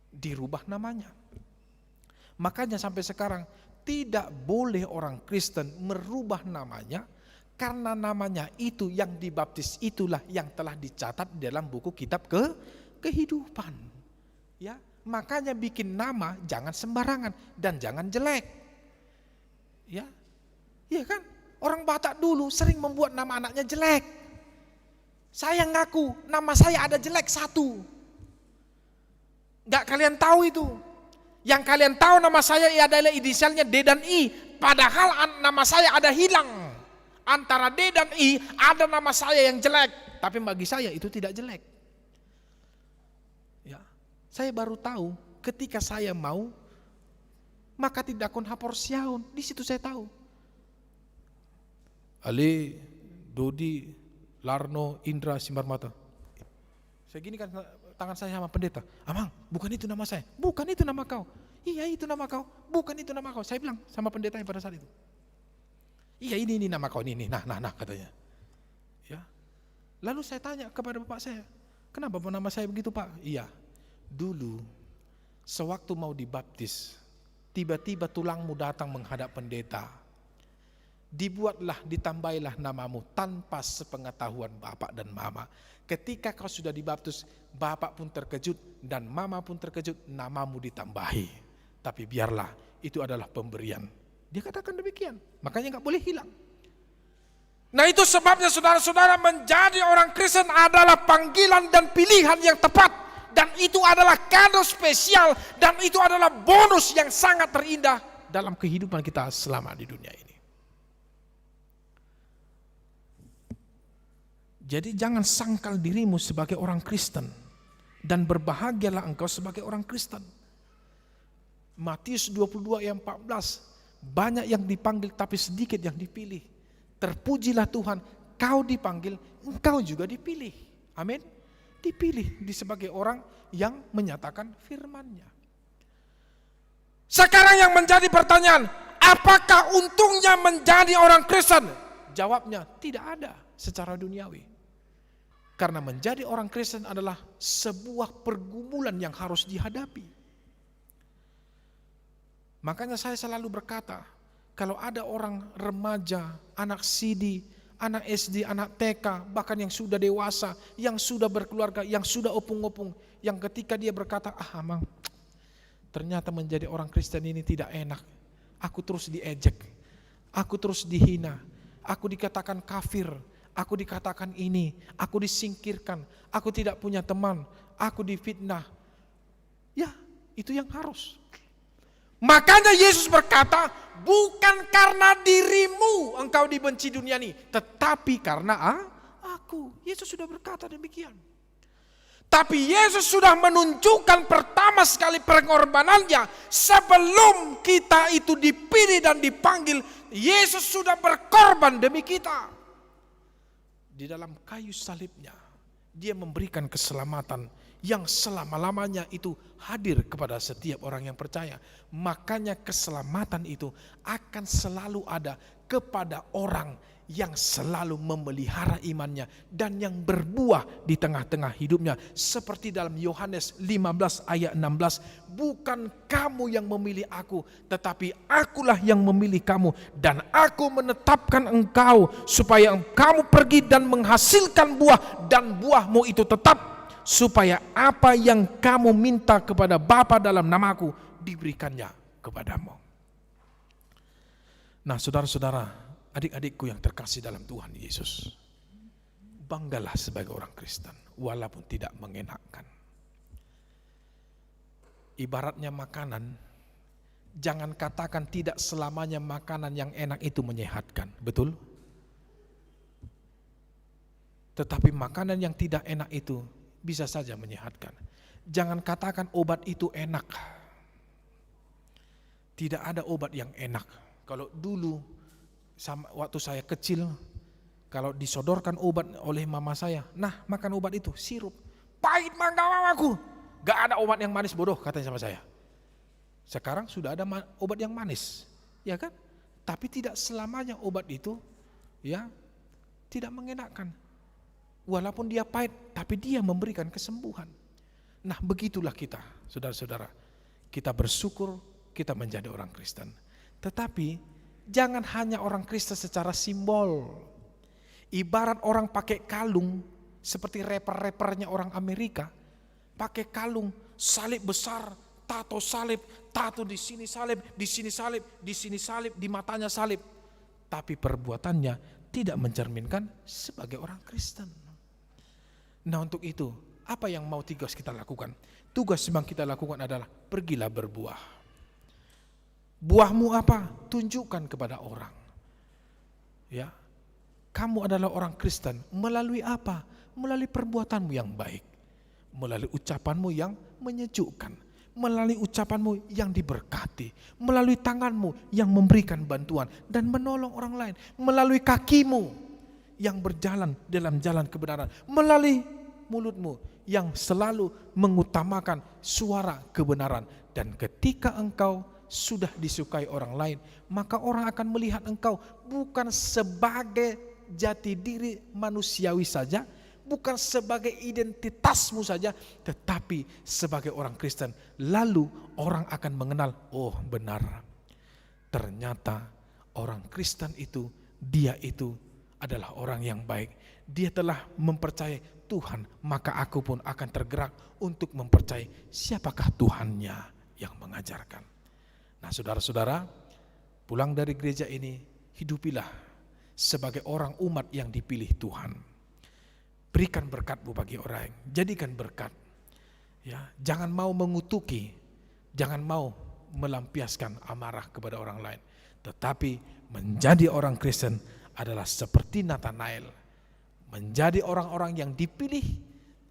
dirubah namanya. Makanya sampai sekarang tidak boleh orang Kristen merubah namanya, karena namanya itu yang dibaptis itulah yang telah dicatat dalam buku kitab kehidupan. Ya, makanya bikin nama jangan sembarangan dan jangan jelek. Ya. Iya kan? Orang Batak dulu sering membuat nama anaknya jelek. Saya ngaku nama saya ada jelek satu. Gak kalian tahu itu. Yang kalian tahu nama saya adalah inisialnya D dan I. Padahal nama saya ada hilang. Antara D dan I ada nama saya yang jelek. Tapi bagi saya itu tidak jelek. Ya, saya baru tahu ketika saya mau, maka tidak kon hapor siaun. Di situ saya tahu. Ali, Dodi, Larno, Indra, Simbarmata. Saya gini kan tangan saya sama pendeta. Amang, bukan itu nama saya. Bukan itu nama kau. Iya itu nama kau. Bukan itu nama kau. Saya bilang sama pendeta yang pada saat itu. Iya ini nama kau ini. Nah katanya. Ya. Lalu saya tanya kepada bapak saya. Kenapa nama saya begitu Pak? Iya. Dulu sewaktu mau dibaptis, tiba-tiba tulangmu datang menghadap pendeta. Ditambahilah namamu tanpa sepengetahuan bapak dan mama. Ketika kau sudah dibaptis, bapak pun terkejut dan mama pun terkejut, namamu ditambahi. Tapi biarlah, itu adalah pemberian. Dia katakan demikian, makanya gak boleh hilang. Nah itu sebabnya saudara-saudara, menjadi orang Kristen adalah panggilan dan pilihan yang tepat. Dan itu adalah kado spesial, dan itu adalah bonus yang sangat terindah dalam kehidupan kita selama di dunia ini. Jadi jangan sangkal dirimu sebagai orang Kristen, dan berbahagialah engkau sebagai orang Kristen. Matius 22 ayat 14, banyak yang dipanggil tapi sedikit yang dipilih. Terpujilah Tuhan, kau dipanggil, engkau juga dipilih. Amin. Dipilih sebagai orang yang menyatakan firman-Nya. Sekarang yang menjadi pertanyaan, apakah untungnya menjadi orang Kristen? Jawabnya tidak ada secara duniawi. Karena menjadi orang Kristen adalah sebuah pergumulan yang harus dihadapi. Makanya saya selalu berkata, kalau ada orang remaja, anak CD, anak SD, anak TK, bahkan yang sudah dewasa, yang sudah berkeluarga, yang sudah opung-opung, yang ketika dia berkata, Amang, ternyata menjadi orang Kristen ini tidak enak. Aku terus diejek, aku terus dihina, aku dikatakan kafir, aku dikatakan ini, aku disingkirkan, aku tidak punya teman, aku difitnah. Ya, itu yang harus. Makanya Yesus berkata, bukan karena dirimu engkau dibenci dunia ini, tetapi karena aku. Yesus sudah berkata demikian. Tapi Yesus sudah menunjukkan pertama sekali pengorbanannya. Sebelum kita itu dipilih dan dipanggil, Yesus sudah berkorban demi kita. Di dalam kayu salibnya, dia memberikan keselamatan yang selama-lamanya itu hadir kepada setiap orang yang percaya. Makanya keselamatan itu akan selalu ada kepada orang yang selalu memelihara imannya dan yang berbuah di tengah-tengah hidupnya. Seperti dalam Yohanes 15 ayat 16, bukan kamu yang memilih aku, tetapi akulah yang memilih kamu, dan aku menetapkan engkau supaya kamu pergi dan menghasilkan buah, dan buahmu itu tetap, supaya apa yang kamu minta kepada Bapa dalam namaku diberikannya kepadamu. Nah saudara-saudara, adik-adikku yang terkasih dalam Tuhan Yesus, banggalah sebagai orang Kristen walaupun tidak mengenakkan. Ibaratnya makanan, jangan katakan tidak selamanya makanan yang enak itu menyehatkan, betul? Tetapi makanan yang tidak enak itu bisa saja menyehatkan. Jangan katakan obat itu enak. Tidak ada obat yang enak. Kalau dulu waktu saya kecil, kalau disodorkan obat oleh mama saya, nah makan obat itu, sirup, pahit mangga mamaku, gak ada obat yang manis bodoh, katanya sama saya. Sekarang sudah ada obat yang manis, ya kan? Tapi tidak selamanya obat itu ya tidak mengenakkan. walaupun dia pahit, tapi dia memberikan kesembuhan. Nah, begitulah kita, saudara-saudara. Kita bersyukur kita menjadi orang Kristen. Tetapi jangan hanya orang Kristen secara simbol. Ibarat orang pakai kalung, seperti rapper-rappernya orang Amerika, pakai kalung, salib besar, tato salib, tato di sini salib, di sini salib, di sini salib, di matanya salib. Tapi perbuatannya tidak mencerminkan sebagai orang Kristen. Nah, untuk itu, apa yang mau tugas kita lakukan? Tugas yang kita lakukan adalah pergilah berbuah. Buahmu apa? Tunjukkan kepada orang. Ya, kamu adalah orang Kristen melalui apa? Melalui perbuatanmu yang baik, melalui ucapanmu yang menyejukkan, melalui ucapanmu yang diberkati, melalui tanganmu yang memberikan bantuan dan menolong orang lain, melalui kakimu yang berjalan dalam jalan kebenaran, melalui mulutmu yang selalu mengutamakan suara kebenaran. Dan ketika engkau sudah disukai orang lain, maka orang akan melihat engkau bukan sebagai jati diri manusiawi saja, bukan sebagai identitasmu saja, tetapi sebagai orang Kristen. Lalu orang akan mengenal, oh benar, ternyata orang Kristen itu, dia itu adalah orang yang baik. Dia telah mempercayai Tuhan, maka aku pun akan tergerak untuk mempercayai siapakah Tuhannya yang mengajarkan. Nah, saudara-saudara, pulang dari gereja ini, hidupilah sebagai orang umat yang dipilih Tuhan. Berikan berkatmu bagi orang lain, jadikan berkat. Ya, jangan mau mengutuki, jangan mau melampiaskan amarah kepada orang lain. Tetapi menjadi orang Kristen adalah seperti Nathanael, menjadi orang-orang yang dipilih,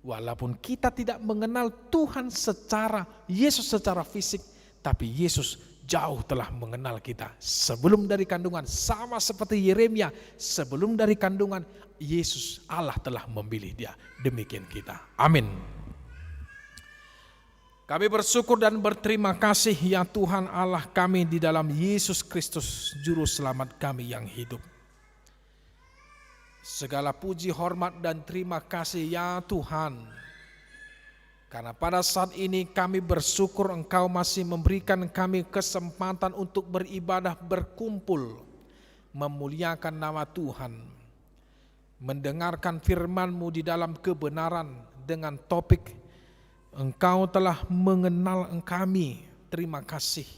walaupun kita tidak mengenal Tuhan secara Yesus secara fisik, tapi Yesus jauh telah mengenal kita sebelum dari kandungan, sama seperti Yeremia, sebelum dari kandungan Yesus Allah telah memilih dia. Demikian kita. Amin. Kami bersyukur dan berterima kasih ya Tuhan Allah kami di dalam Yesus Kristus Juru Selamat kami yang hidup. Segala puji, hormat dan terima kasih ya Tuhan. Karena pada saat ini kami bersyukur Engkau masih memberikan kami kesempatan untuk beribadah, berkumpul, memuliakan nama Tuhan, mendengarkan firman-Mu di dalam kebenaran dengan topik Engkau telah mengenal kami. Terima kasih.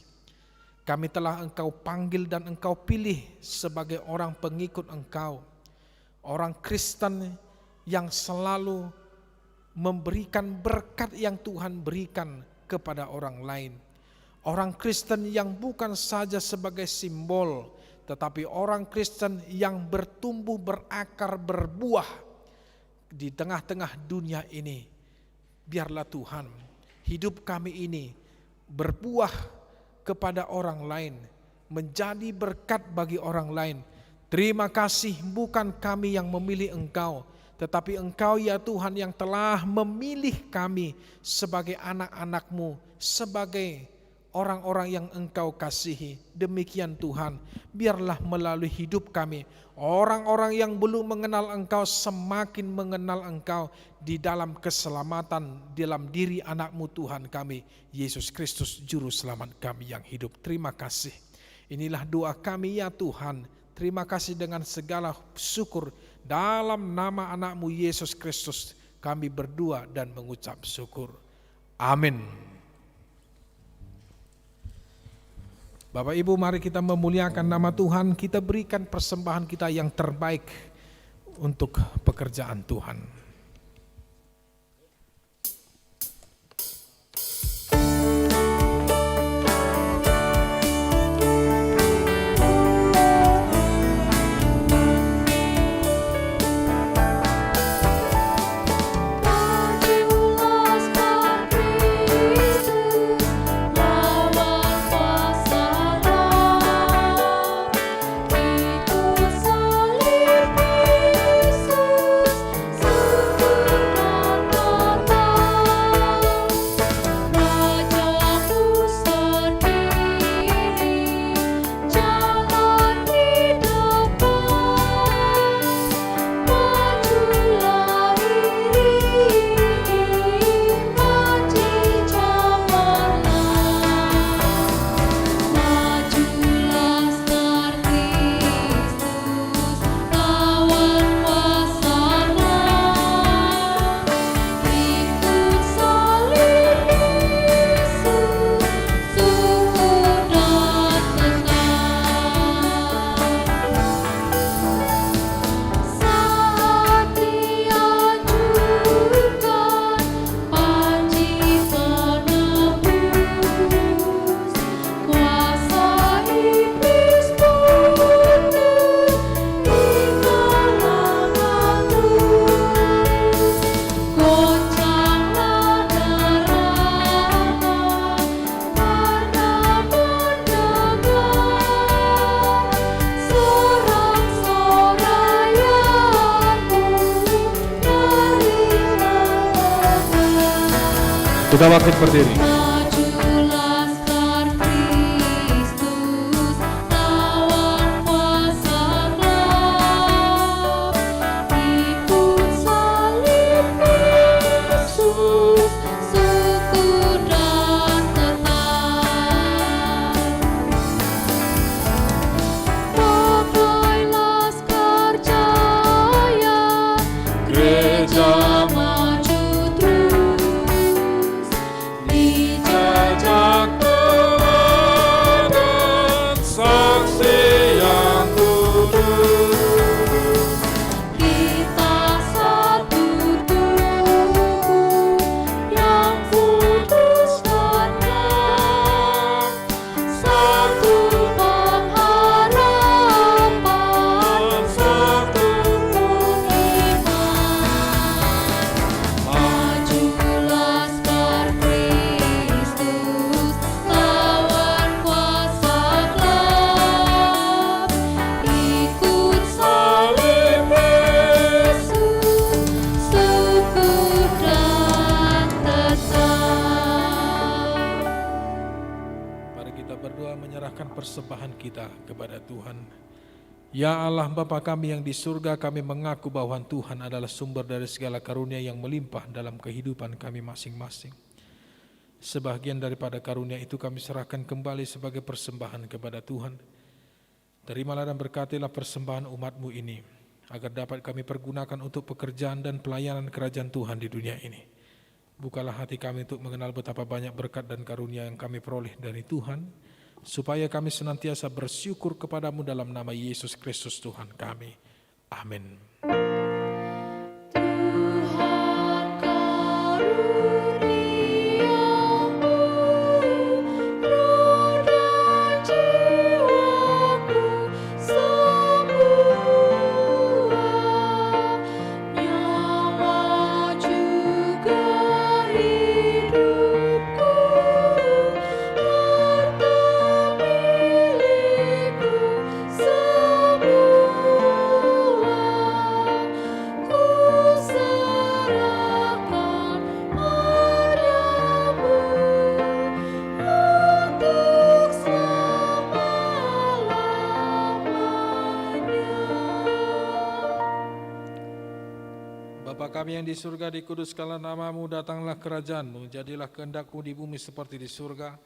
Kami telah Engkau panggil dan Engkau pilih sebagai orang pengikut Engkau, orang Kristen yang selalu memberikan berkat yang Tuhan berikan kepada orang lain. Orang Kristen yang bukan saja sebagai simbol, tetapi orang Kristen yang bertumbuh, berakar, berbuah di tengah-tengah dunia ini. Biarlah Tuhan, hidup kami ini berbuah kepada orang lain, menjadi berkat bagi orang lain. Terima kasih, bukan kami yang memilih Engkau, tetapi Engkau ya Tuhan yang telah memilih kami sebagai anak-anak-Mu, sebagai orang-orang yang Engkau kasihi. Demikian Tuhan, biarlah melalui hidup kami, orang-orang yang belum mengenal Engkau semakin mengenal Engkau di dalam keselamatan dalam diri anak-Mu Tuhan kami, Yesus Kristus Juru Selamat kami yang hidup. Terima kasih. Inilah doa kami ya Tuhan. Terima kasih dengan segala syukur. Dalam nama anak-Mu Yesus Kristus kami berdoa dan mengucap syukur. Amin. Bapak Ibu, mari kita memuliakan nama Tuhan. Kita berikan persembahan kita yang terbaik untuk pekerjaan Tuhan. Itu salib Yesus Kita bangkit berdiri. Majulah Laskar Kristus, lawan kuasa gelap. Ikut salib Yesus, syukur dan tenang. Pakai Laskar Jaya, gereja maju terus. Dijajak teladan saksi yang kudus. kita satu tubuh yang kudus dan nyata, satu pengharapan, satu pengiman. Maju Laskar Kristus, lawan kuasa gelap. Ikut salib Yesus, syukur dan tetap. Mari kita berdoa menyerahkan persembahan kita kepada Tuhan. Ya Allah Bapa kami yang di surga, kami mengaku bahwa Tuhan adalah sumber dari segala karunia yang melimpah dalam kehidupan kami masing-masing. Sebagian daripada karunia itu kami serahkan kembali sebagai persembahan kepada Tuhan. Terimalah dan berkatilah persembahan umat-Mu ini, agar dapat kami pergunakan untuk pekerjaan dan pelayanan kerajaan Tuhan di dunia ini. Bukalah hati kami untuk mengenal betapa banyak berkat dan karunia yang kami peroleh dari Tuhan, supaya kami senantiasa bersyukur kepadamu dalam nama Yesus Kristus Tuhan kami. Amin. Tuhan karuniamu, roh dan jiwaku semua, nyawa juga hidupku, harta milikku semua, ku serahkan padamu untuk selama-lamanya. Bapa kami yang di surga, dikuduskanlah namamu, datanglah kerajaanmu, jadilah kehendakmu di bumi seperti di surga.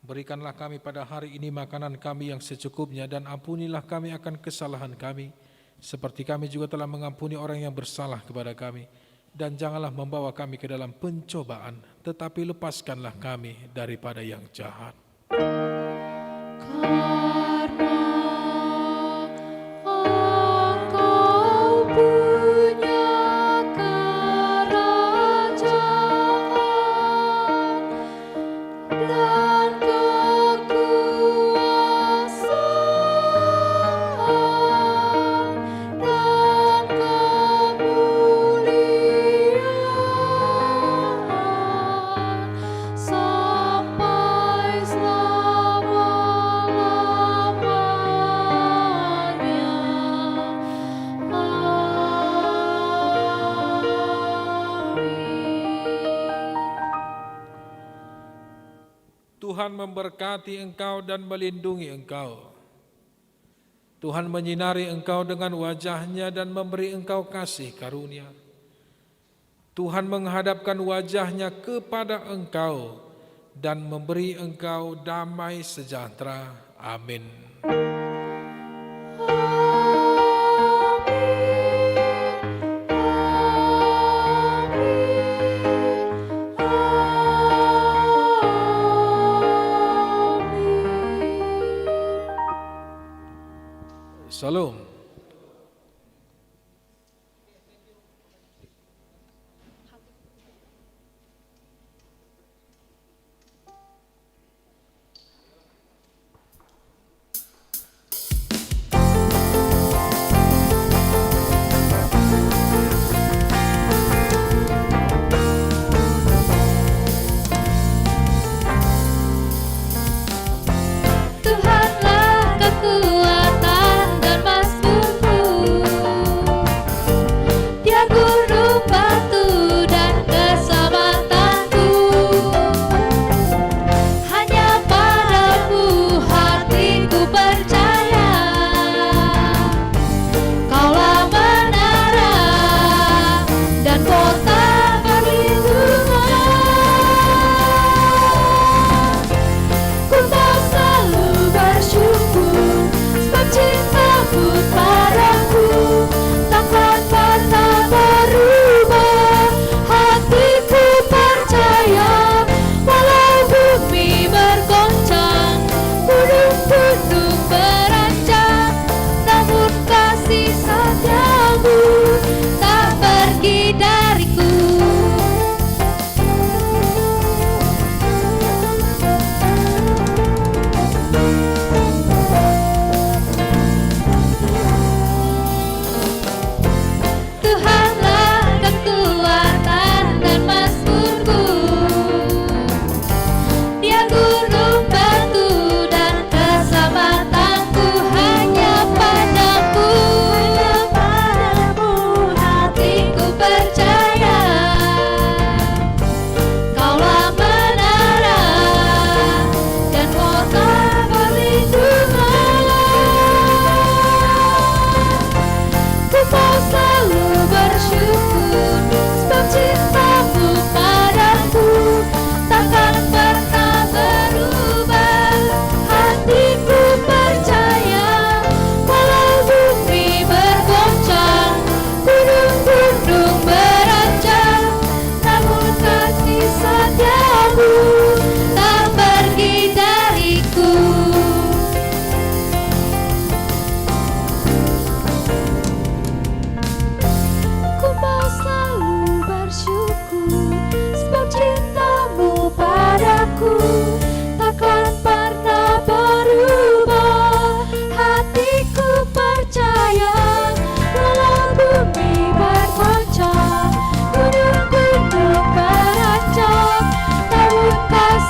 Berikanlah kami pada hari ini makanan kami yang secukupnya, dan ampunilah kami akan kesalahan kami, seperti kami juga telah mengampuni orang yang bersalah kepada kami. Dan janganlah membawa kami ke dalam pencobaan, tetapi lepaskanlah kami daripada yang jahat. Karena Engkau punya kerajaan dan kekuasaan dan kemuliaan sampai selama-lamanya. Amin. Tuhan memberkati engkau dan melindungi engkau. Tuhan menyinari engkau dengan wajah-Nya dan memberi engkau kasih karunia. Tuhan menghadapkan wajah-Nya kepada engkau dan memberi engkau damai sejahtera. Amin. Salam. Tuhanlah kekuatan dan mas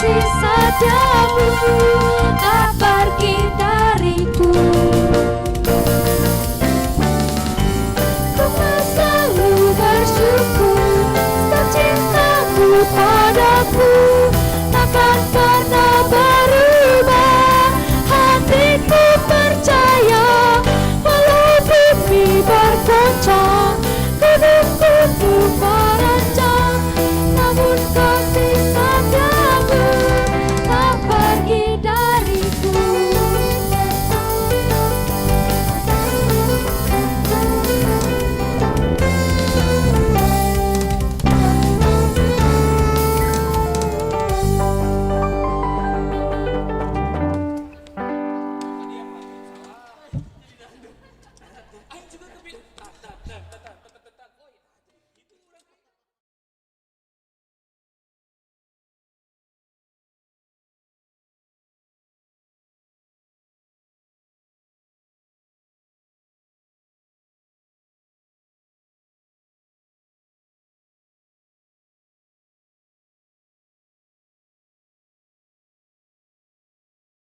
kasih setiamu tak pergi dariku. Ku kan selalu bersyukur atas cintamu padaku.